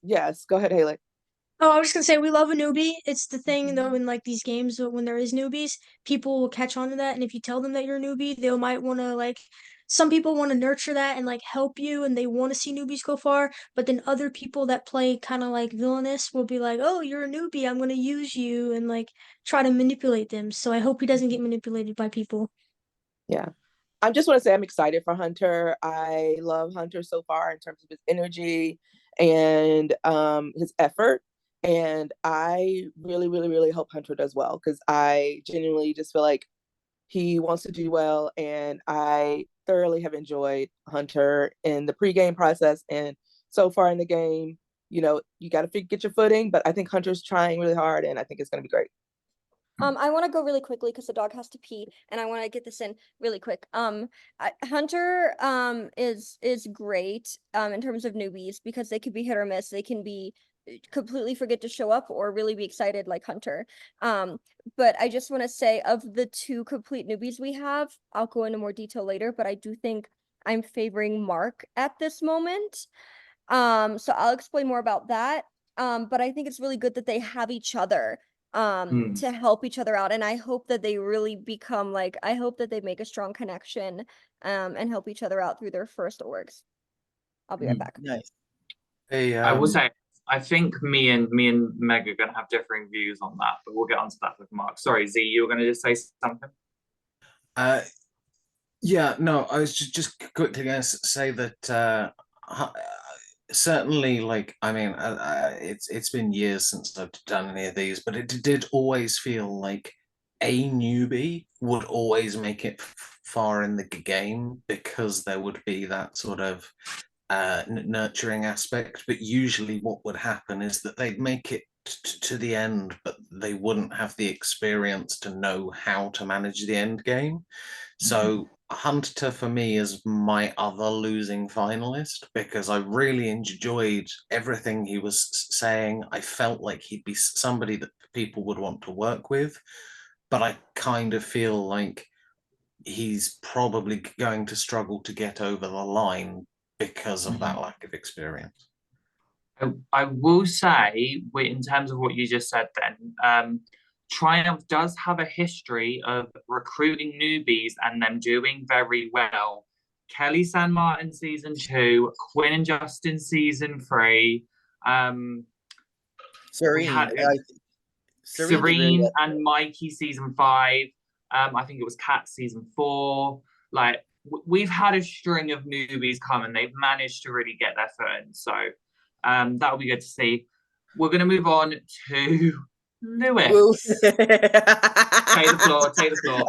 Yes, go ahead, Haley. Oh, I was just gonna say we love a newbie. It's the thing though in like these games when there is newbies, people will catch on to that, and if you tell them that you're a newbie, they might want to like. Some people want to nurture that and like help you, and they want to see newbies go far. But then other people that play kind of like villainous will be like, "Oh, you're a newbie. I'm gonna use you," and like try to manipulate them. So I hope he doesn't get manipulated by people. Yeah. I just want to say I'm excited for Hunter. I love Hunter so far in terms of his energy and his effort. And I really, really, really hope Hunter does well because I genuinely just feel like he wants to do well. And I thoroughly have enjoyed Hunter in the pregame process and so far in the game. You know, you got to get your footing, but I think Hunter's trying really hard and I think it's going to be great. I want to go really quickly because the dog has to pee, and I want to get this in really quick. Hunter is great in terms of newbies because they could be hit or miss. They can be completely forget to show up or really be excited like Hunter. But I just want to say of the two complete newbies we have, I'll go into more detail later, but I do think I'm favoring Mark at this moment. So I'll explain more about that. But I think it's really good that they have each other to help each other out, and I hope that they really become like I hope that they make a strong connection and help each other out through their first orgs. I'll be right back. Nice. Hey, I will say I think me and Meg are gonna have differing views on that, but we'll get onto that with Mark. Sorry, Z, you were gonna just say something? Yeah, no, I was just quickly going to say that certainly, like, I mean, it's been years since I've done any of these, but it did always feel like a newbie would always make it far in the game because there would be that sort of nurturing aspect. But usually, what would happen is that they'd make it to the end, but they wouldn't have the experience to know how to manage the end game. So Hunter for me is my other losing finalist because I really enjoyed everything he was saying. I felt like he'd be somebody that people would want to work with, but I kind of feel like he's probably going to struggle to get over the line because of that lack of experience. I will say, in terms of what you just said then, Triumph does have a history of recruiting newbies and them doing very well. Kelly San Martin season 2, Quinn and Justin season 3, Serene. had Serene did really Serene well. and Mikey season 5. I think it was Kat season 4. Like we've had a string of newbies come and they've managed to really get their foot in. So that'll be good to see. We're gonna move on to Lewis. Take the floor. Take the floor.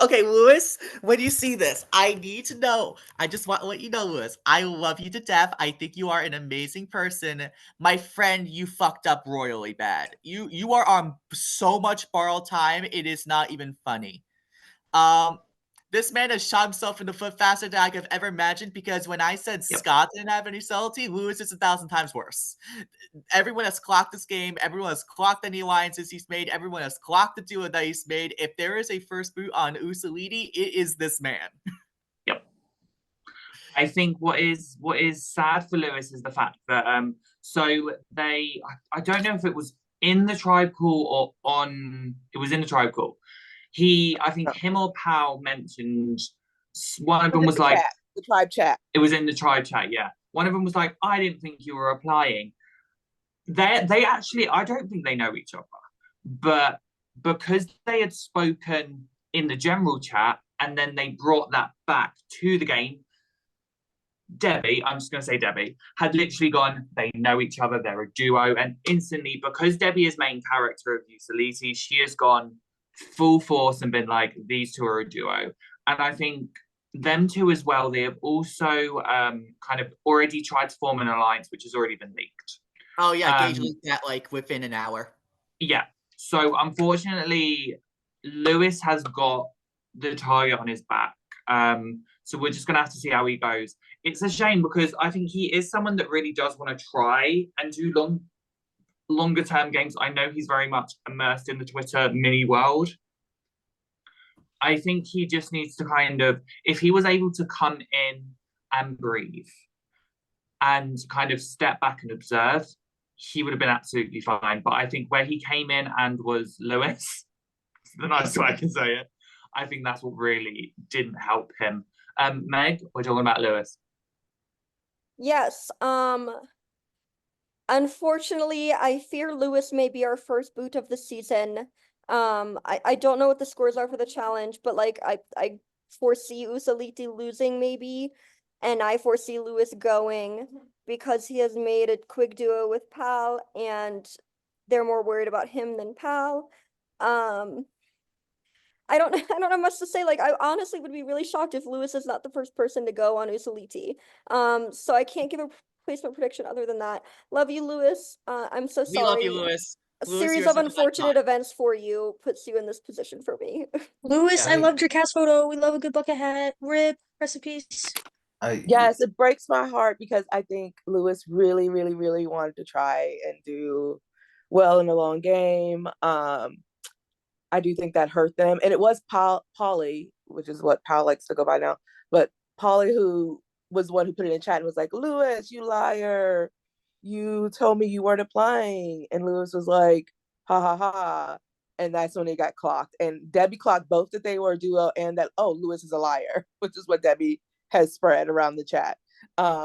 Okay, Lewis, when you see this, I need to know. I just want to let you know, Lewis, I love you to death. I think you are an amazing person. My friend, you fucked up royally bad. You are on so much borrowed time, it is not even funny. This man has shot himself in the foot faster than I could have ever imagined, because when I said Scott didn't have any subtlety, Lewis is 1,000 times worse. Everyone has clocked this game. Everyone has clocked any alliances he's made. Everyone has clocked the duo that he's made. If there is a first boot on Usaliti, it is this man. Yep. I think what is sad for Lewis is the fact that so I don't know if it was in the tribe call or on it was in the tribe call. I think him or Pal mentioned one of them was like the tribe chat. It was in the tribe chat, yeah. One of them was like, I didn't think you were applying. They actually, I don't think they know each other, but because they had spoken in the general chat and then they brought that back to the game, Debbie, I'm just going to say Debbie, had literally gone, they know each other, they're a duo, and instantly, because Debbie is main character of Usaliti, she has gone full force and been like, these two are a duo. And I think them two as well, they have also kind of already tried to form an alliance, which has already been leaked. Oh yeah, Gage leaked that like within an hour. Yeah. So unfortunately, Lewis has got the target on his back. So we're just gonna have to see how he goes. It's a shame because I think he is someone that really does want to try and do longer term games. I know he's very much immersed in the Twitter mini world. I think he just needs to kind of, if he was able to come in and breathe and kind of step back and observe, he would have been absolutely fine. But I think where he came in and was Lewis, the nicest way I can say it, I think that's what really didn't help him. Meg, we're talking about Lewis. Yes, unfortunately, I fear Lewis may be our first boot of the season. I don't know what the scores are for the challenge, but like I foresee Usaliti losing maybe, and I foresee Lewis going because he has made a quick duo with Pal, and they're more worried about him than Pal. I don't know much to say. Like, I honestly would be really shocked if Lewis is not the first person to go on Usaliti. So I can't give a placement prediction other than that. Love you, Lewis. I'm so sorry. We love you, Lewis. A Lewis, series of unfortunate events for you puts you in this position for me. Lewis, I loved your cast photo. We love a good bucket hat. Rip, recipes. Yes, it breaks my heart because I think Lewis really, really, really wanted to try and do well in a long game. I do think that hurt them. And it was Polly, which is what Paul likes to go by now, but Polly, who was the one who put it in chat and was like, Lewis, you liar. You told me you weren't applying. And Lewis was like, ha ha ha. And that's when he got clocked. And Debbie clocked both that they were a duo and that, oh, Lewis is a liar, which is what Debbie has spread around the chat.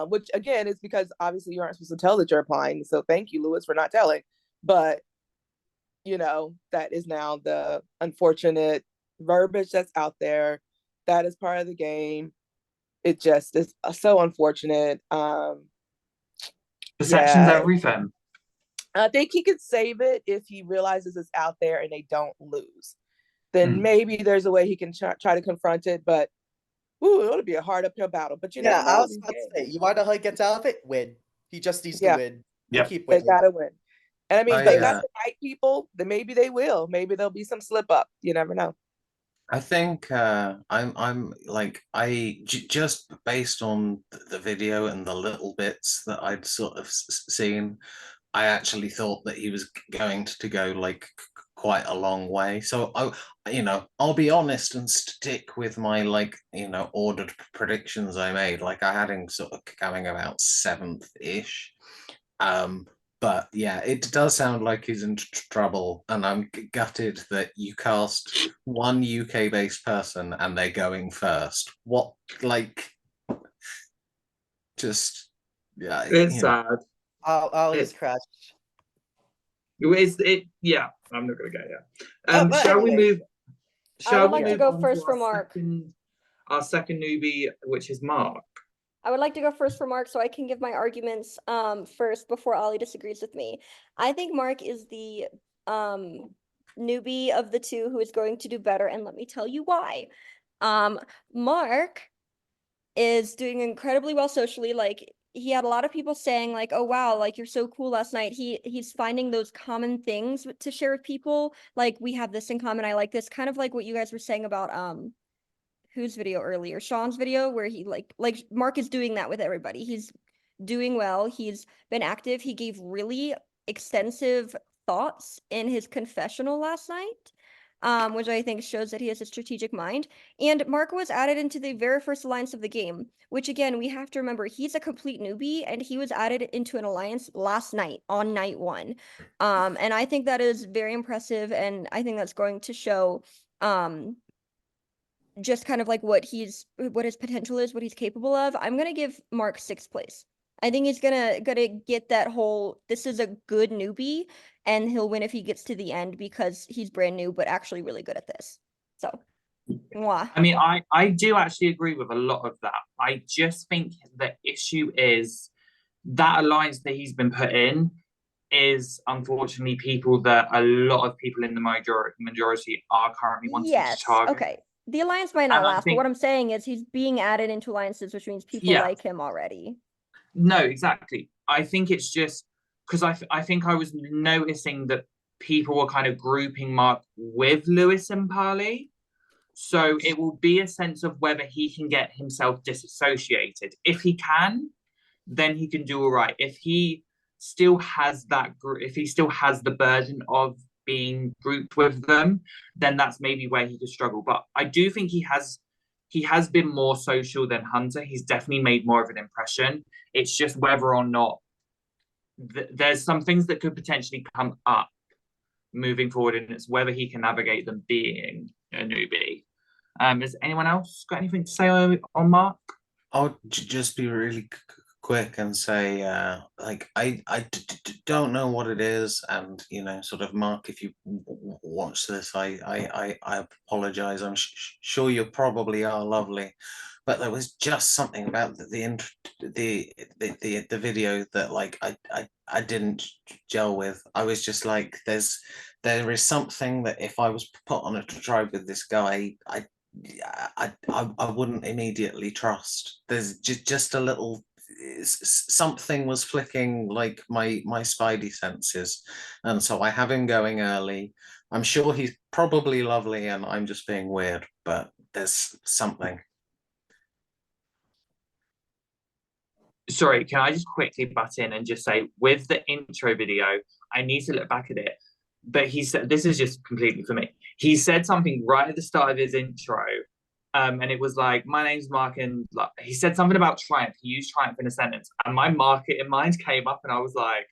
Which again is because obviously you aren't supposed to tell that you're applying. So thank you, Lewis, for not telling. But you know, that is now the unfortunate verbiage that's out there. That is part of the game. It just is so unfortunate. Perception's everything. I think he could save it if he realizes it's out there and they don't lose. Then maybe there's a way he can try to confront it, but it would be a hard uphill battle. But yeah, I was about to say, you want to how he gets out of it? Win. He just needs to win. Yeah, keep winning. They gotta win. And I mean, they got the right people, then maybe they will. Maybe there'll be some slip up. You never know. I think I'm like just based on the video and the little bits that I'd sort of seen, I actually thought that he was going to go like quite a long way. So I'll be honest and stick with my ordered predictions I made. Like I had him sort of coming about 7th-ish. But yeah, it does sound like he's in trouble, and I'm gutted that you cast one UK-based person and they're going first. What, just, yeah. It's sad. Ollie's It- crush. Yeah, I'm not gonna go yet. But Shall we anyways. move? I Shall would we like to move go on first to for Mark. our second newbie, which is Mark? I would like to go first for Mark so I can give my arguments first before Ollie disagrees with me. I think Mark is the newbie of the two who is going to do better, and let me tell you why. Mark is doing incredibly well socially. Like, he had a lot of people saying like, "Oh wow, like you're so cool last night." He's finding those common things to share with people. Like, we have this in common. I like this, kind of like what you guys were saying about whose video earlier? Sean's video, where he like Mark is doing that with everybody. He's doing well. He's been active. He gave really extensive thoughts in his confessional last night, which I think shows that he has a strategic mind. And Mark was added into the very first alliance of the game, which again, we have to remember, he's a complete newbie and he was added into an alliance last night on night one. And I think that is very impressive, and I think that's going to show just kind of like what his potential is, what he's capable of. I'm gonna give Mark 6th place. I think he's gonna get that whole, this is a good newbie, and he'll win if he gets to the end because he's brand new but actually really good at this. So, mwah. I mean, I do actually agree with a lot of that. I just think the issue is that alliance that he's been put in is unfortunately people that a lot of people in the majority are currently wanting to target. Okay. The alliance might not And I last, but think- what I'm saying is he's being added into alliances, which means people Yeah. like him already. No, exactly. I think it's just because I think I was noticing that people were kind of grouping Mark with Lewis and Parley. So it will be a sense of whether he can get himself disassociated. If he can, then he can do all right. If he still has if he still has the burden of being grouped with them, then that's maybe where he could struggle. But I do think he has been more social than Hunter. He's definitely made more of an impression. It's just whether or not there's some things that could potentially come up moving forward, and it's whether he can navigate them being a newbie. Has anyone else got anything to say on Mark? I'll just be really quick and say, like, I don't know what it is, and sort of, Mark, if you watch this, I apologize. I'm sure you probably are lovely, but there was just something about the video that, like, I didn't gel with. I was just like, there is something that if I was put on a tribe with this guy, I wouldn't immediately trust. There's just a little something was flicking, like my spidey senses, and so I have him going early. I'm sure he's probably lovely, and I'm just being weird, but there's something. Sorry, can I just quickly butt in and just say, with the intro video, I need to look back at it, but he said, this is just completely for me. He said something right at the start of his intro, and it was like, my name's Mark, and like, he said something about triumph. He used triumph in a sentence, and my market in mind came up, and I was like,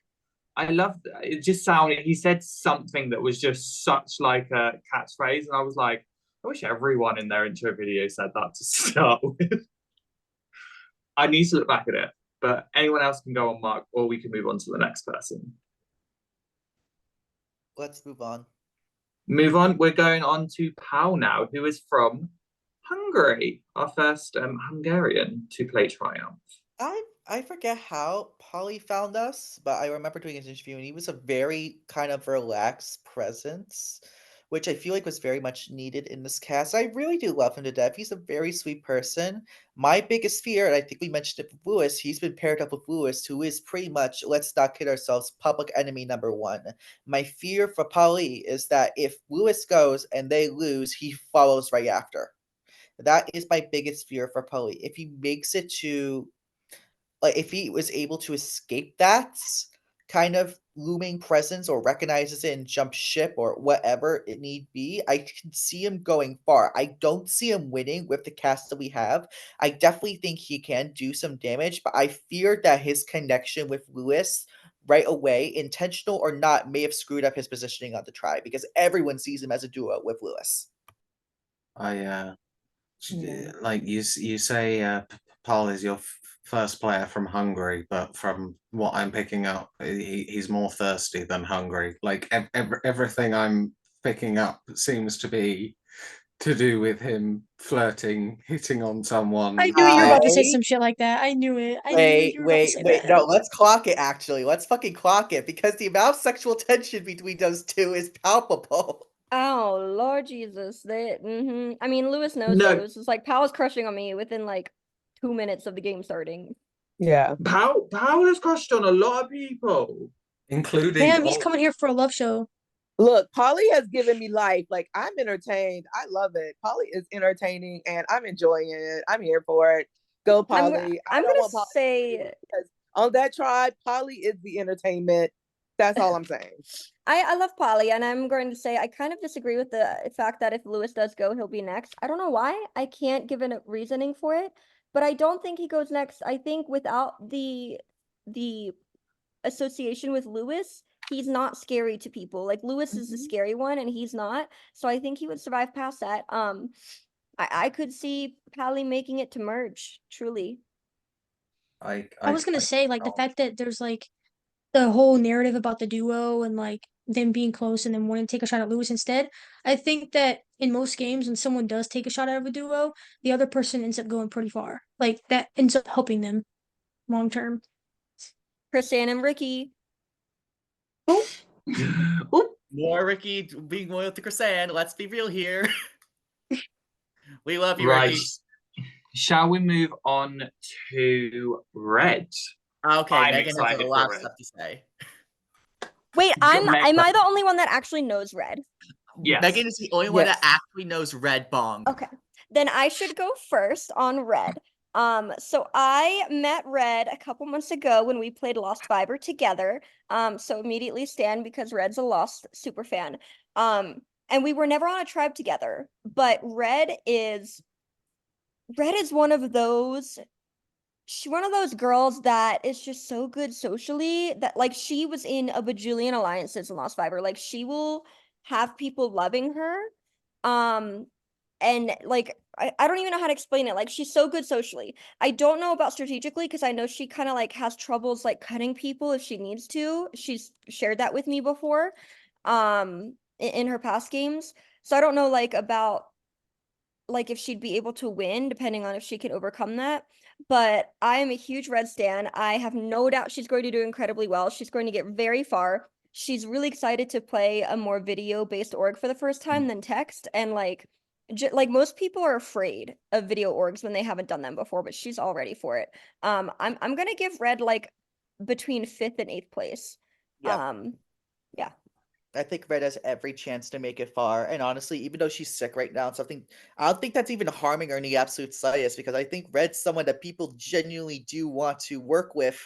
I love that. It just sounded, he said something that was just such like a catchphrase, and I was like, I wish everyone in their intro video said that to start with. I need to look back at it, but anyone else can go on Mark, or we can move on to the next person. Let's move on. Move on. We're going on to Pal now, who is from Hungary, our first Hungarian to play Triumph. I forget how Polly found us, but I remember doing his interview, and he was a very kind of relaxed presence, which I feel like was very much needed in this cast. I really do love him to death. He's a very sweet person. My biggest fear, and I think we mentioned it with Lewis, he's been paired up with Lewis, who is pretty much, let's not kid ourselves, public enemy number one. My fear for Polly is that if Lewis goes and they lose, he follows right after. That is my biggest fear for Polly. If he makes it to, like, if he was able to escape that kind of looming presence, or recognizes it and jump ship, or whatever it need be, I can see him going far. I don't see him winning with the cast that we have. I definitely think he can do some damage, but I fear that his connection with Lewis right away, intentional or not, may have screwed up his positioning on the tribe, because everyone sees him as a duo with Lewis. Like you say, Paul is your first player from Hungary, but from what I'm picking up, he's more thirsty than hungry. Like everything I'm picking up seems to be to do with him flirting, hitting on someone. I knew you were about to say I- some shit like that. I knew it. I knew you were about to say Wait. that. No, let's clock it, actually. Let's fucking clock it, because the amount of sexual tension between those two is palpable. Oh, Lord Jesus. I mean, Lewis knows No. though. It's just like Pal's crushing on me within like 2 minutes of the game starting. Yeah. Paul has crushed on a lot of people. Including Damn, he's coming here for a love show. Look, Polly has given me life. Like, I'm entertained. I love it. Polly is entertaining and I'm enjoying it. I'm here for it. Go, Polly. I I'm don't gonna want Polly to say leave, because on that tribe, Polly is the entertainment. That's all I'm saying. I love Polly, and I'm going to say I kind of disagree with the fact that if Lewis does go, he'll be next. I don't know why. I can't give a reasoning for it, but I don't think he goes next. I think without the association with Lewis, he's not scary to people. Like Lewis is the scary one, and he's not. So I think he would survive past that. I could see Pally making it to merge, truly. I was gonna say, like, the fact that there's like the whole narrative about the duo and like them being close and then wanting to take a shot at Lewis instead. I think that in most games, when someone does take a shot out of a duo, the other person ends up going pretty far. Like that ends up helping them long term. Chrisanne and Ricky. Oop. More Ricky being loyal to Chrisanne. Let's be real here. We love you, Right. Ricky. Shall we move on to Red? Okay, I'm Megan has excited a for lot of Red. stuff to say. Wait, am I Megan. the only one that actually knows Red? Yes. Megan is the only one Yes. that actually knows Red Bong. Okay. Then I should go first on Red. So I met Red a couple months ago when we played Lost Fiber together. So immediately stand because Red's a Lost super fan. And we were never on a tribe together, but Red is one of those girls that is just so good socially that like she was in a bajillion alliances in Lost Fiber. Like she will have people loving her. And like I don't even know how to explain it. Like she's so good socially. I don't know about strategically because I know she kind of like has troubles like cutting people if she needs to. She's shared that with me before, in her past games. So I don't know like about like if she'd be able to win depending on if she can overcome that. But I am a huge Red stan. I have no doubt she's going to do incredibly well. She's going to get very far. She's really excited to play a more video-based org for the first time than text. And like most people are afraid of video orgs when they haven't done them before, but she's all ready for it. I'm gonna give Red like between 5th and 8th place. Yeah. Yeah. I think Red has every chance to make it far. And honestly, even though she's sick right now, I don't think that's even harming her in the absolute slightest, because I think Red's someone that people genuinely do want to work with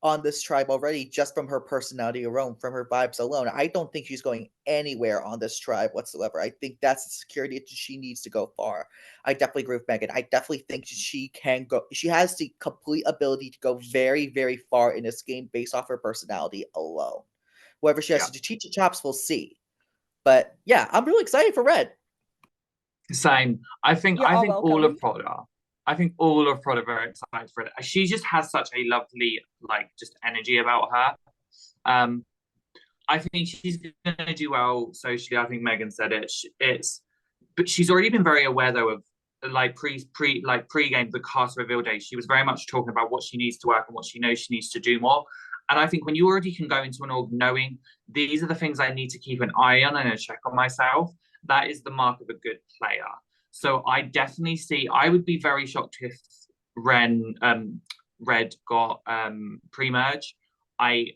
on this tribe already, just from her personality alone, from her vibes alone. I don't think she's going anywhere on this tribe whatsoever. I think that's the security that she needs to go far. I definitely agree with Megan. I definitely think she can go. She has the complete ability to go very, very far in this game based off her personality alone. Whether she has to teach the chops, we'll see. But yeah, I'm really excited for Red. Same. I think You're all all of welcome. Prod are. I think all of Prod are very excited for it. She just has such a lovely, like, just energy about her. I think she's gonna do well socially. I think Megan said it. But she's already been very aware though of like pre-game the cast reveal day. She was very much talking about what she needs to work and what she knows she needs to do more. And I think when you already can go into an org knowing these are the things I need to keep an eye on and a check on myself, that is the mark of a good player. So I definitely see, I would be very shocked if Red got pre-merge. I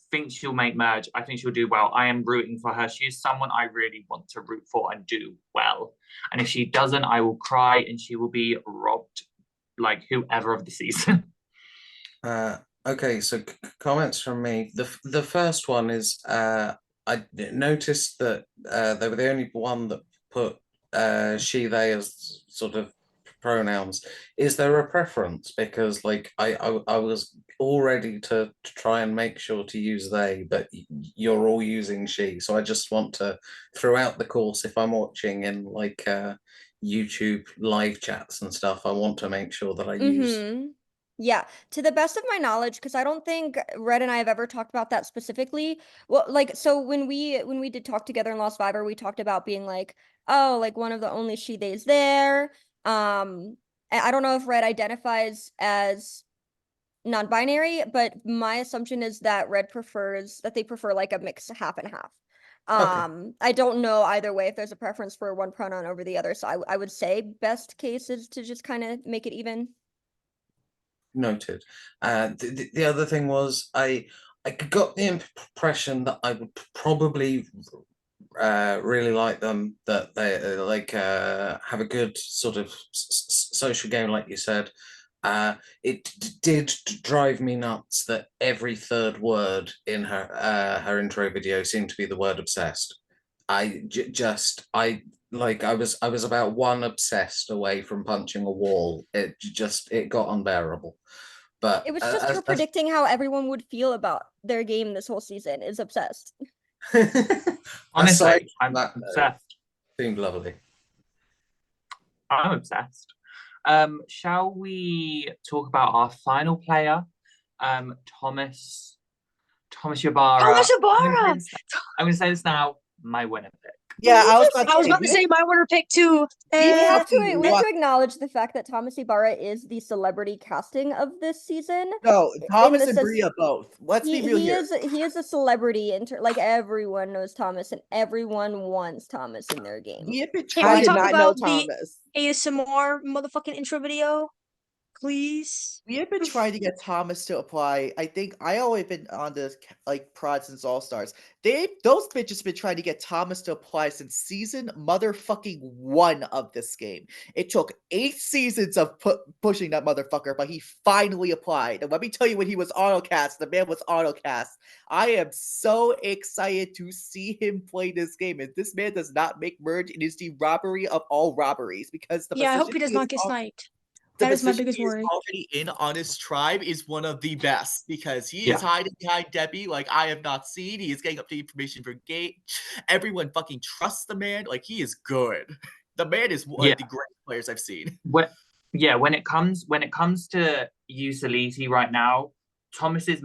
think she'll make merge. I think she'll do well. I am rooting for her. She is someone I really want to root for and do well. And if she doesn't, I will cry and she will be robbed like whoever of the season. Okay, so comments from me. The first one is I noticed that they were the only one that put she, they as sort of pronouns. Is there a preference? Because like I was ready to try and make sure to use they, but you're all using she. So I just want to, throughout the course, if I'm watching in like YouTube live chats and stuff, I want to make sure that I use. Yeah, to the best of my knowledge, because I don't think Red and I have ever talked about that specifically. Well, like, so when we did talk together in Lost Fiber, we talked about being like, oh, like one of the only she theys there. I don't know if Red identifies as non-binary, but my assumption is that they prefer like a mix half and half. Okay. I don't know either way if there's a preference for one pronoun over the other, so I would say best case is to just kind of make it even. Noted. The other thing was I got the impression that I would probably really like them, that they have a good sort of social game, like you said. It did drive me nuts that every third word in her intro video seemed to be the word obsessed. I was about one obsessed away from punching a wall. It got unbearable. But It was just her predicting how everyone would feel about their game this whole season is obsessed. Honestly, I'm obsessed. Seemed lovely. I'm obsessed. Shall we talk about our final player, Thomas Ybarra? Thomas Ybarra! I'm going to say this now, my winner pick. Yeah, I was about to say my winner pick too. We have to acknowledge the fact that Thomas Ybarra is the celebrity casting of this season. No, Thomas and Bria both. Let's be real here. He is a celebrity, like everyone knows Thomas and everyone wants Thomas in their game. We have been Can we trying talk to about the ASMR motherfucking intro video? Please. We have been trying to get Thomas to apply. I think I always been on this like prod since All Stars. Those bitches been trying to get Thomas to apply since season motherfucking 1 of this game. It took 8 seasons of pushing that motherfucker, but he finally applied. And let me tell you, when he was autocast, the man was autocast. I am so excited to see him play this game. If this man does not make merge, it is the robbery of all robberies, because the I hope he does not get sniped. That is my biggest worry. Already in on his tribe is one of the best, because he is hiding behind Debbie like I have not seen. He is getting up the information for Gate. Everyone fucking trusts the man. Like, he is good. The man is one of the greatest players I've seen. When it comes to Utility right now, Thomas has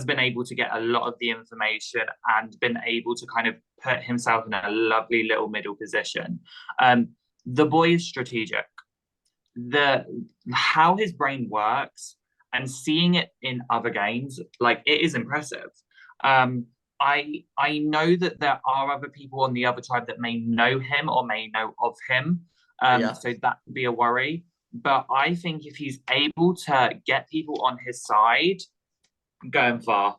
been able to get a lot of the information and been able to kind of put himself in a lovely little middle position. The boy is strategic. How his brain works and seeing it in other games, like, it is impressive. I know that there are other people on the other tribe that may know him or may know of him, so that could be a worry. But I think if he's able to get people on his side, going far.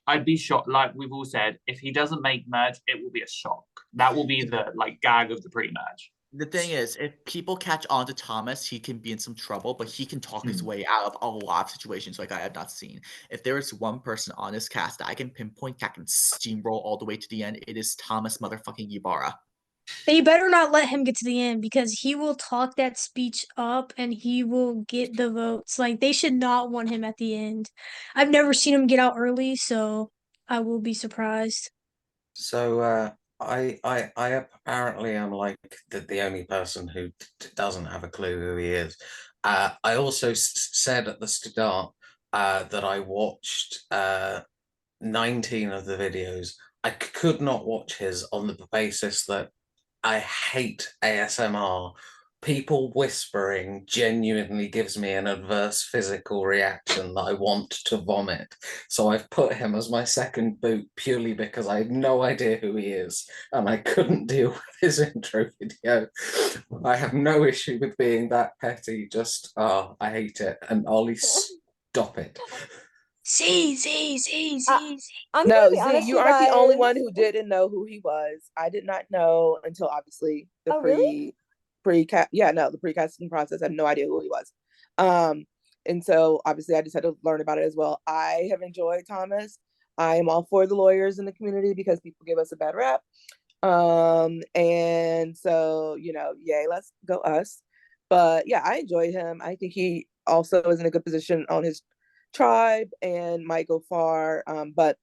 I'd be shocked. Like we've all said, if he doesn't make merge, it will be a shock. That will be the gag of the pre-merge. The thing is, if people catch on to Thomas, he can be in some trouble, but he can talk his way out of a lot of situations like I have not seen. If there is one person on this cast that I can pinpoint that can steamroll all the way to the end, it is Thomas motherfucking Ybarra. They better not let him get to the end, because he will talk that speech up and he will get the votes. Like, they should not want him at the end. I've never seen him get out early, so I will be surprised. So I apparently am like the only person who doesn't have a clue who he is. I also said at the start that I watched 19 of the videos. I could not watch his on the basis that I hate ASMR. People whispering genuinely gives me an adverse physical reaction that I want to vomit. So I've put him as my second boot purely because I have no idea who he is and I couldn't deal with his intro video. I have no issue with being that petty, just I hate it. And Ollie, stop it. Z. No, Z, you aren't the only one who didn't know who he was. I did not know until obviously the pre-casting process. I had no idea who he was. And so obviously I just had to learn about it as well. I have enjoyed Thomas. I am all for the lawyers in the community because people give us a bad rap. And so, yay, let's go us. But yeah, I enjoyed him. I think he also is in a good position on his tribe and might go far. But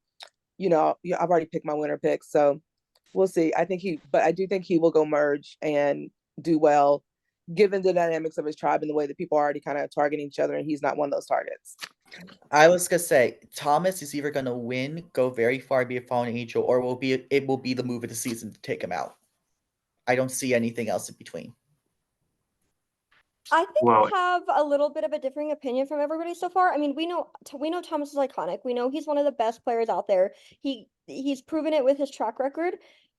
yeah, I've already picked my winner pick, so we'll see. But I do think he will go merge and do well, given the dynamics of his tribe and the way that people are already kind of targeting each other, and he's not one of those targets. I was gonna say Thomas is either gonna win, go very far, be a fallen angel, or it will be the move of the season to take him out. I don't see anything else in between. I think Well, we have a little bit of a differing opinion from everybody so far. I mean, we know Thomas is iconic. We know he's one of the best players out there. He's proven it with his track record.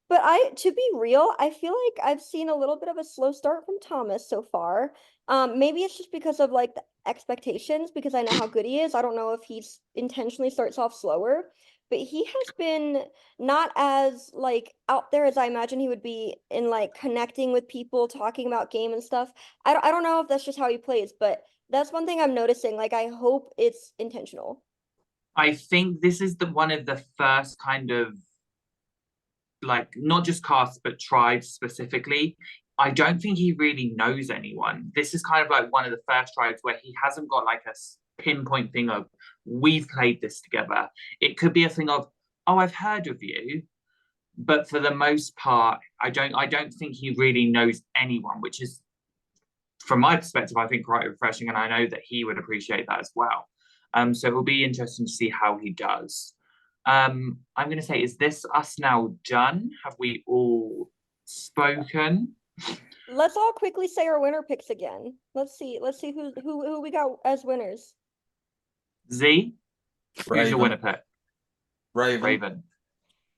But to be real, I feel like I've seen a little bit of a slow start from Thomas so far. Maybe it's just because of like the expectations, because I know how good he is. I don't know if he's intentionally starts off slower, but he has been not as like out there as I imagine he would be in like connecting with people, talking about game and stuff. I don't know if that's just how he plays, but that's one thing I'm noticing. Like, I hope it's intentional. I think this is one of the first kind of, like, not just casts but tribes specifically. I don't think he really knows anyone. This is kind of like one of the first tribes where he hasn't got like a pinpoint thing of, we've played this together. It could be a thing of, oh, I've heard of you, but for the most part, I don't think he really knows anyone, which is, from my perspective, I think quite refreshing, and I know that he would appreciate that as well. So it will be interesting to see how he does. I'm going to say, is this us now done? Have we all spoken? Let's all quickly say our winner picks again. Let's see who we got as winners. Z, who's your Raven. winner pick? Raven.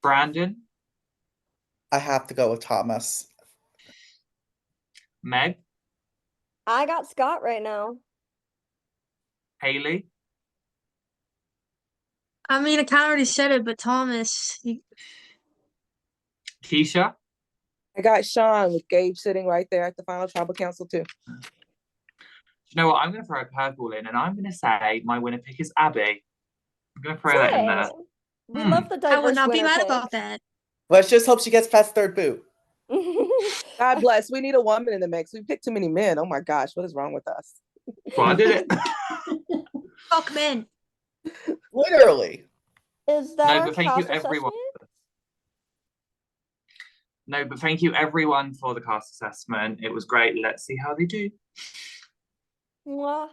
Brandon, I have to go with Thomas. Meg, I got Scott right now. Haley, I mean, I kind of already said it, but Thomas, Keisha. I got Sean with Gabe sitting right there at the final tribal council too. You know what? I'm going to throw a curveball in, and I'm going to say my winner pick is Abby. I'm going to throw that in there. Dang. We love the I would diverse not be winner mad picks. about that. Let's just hope she gets past third boot. God bless. We need a woman in the mix. We picked too many men. Oh my gosh, what is wrong with us? Well, I did it. Fuck men. Literally. Is that No, our but thank you, cast everyone. assessment? No, but thank you, everyone, for the cast assessment. It was great. Let's see how they do. Mwah.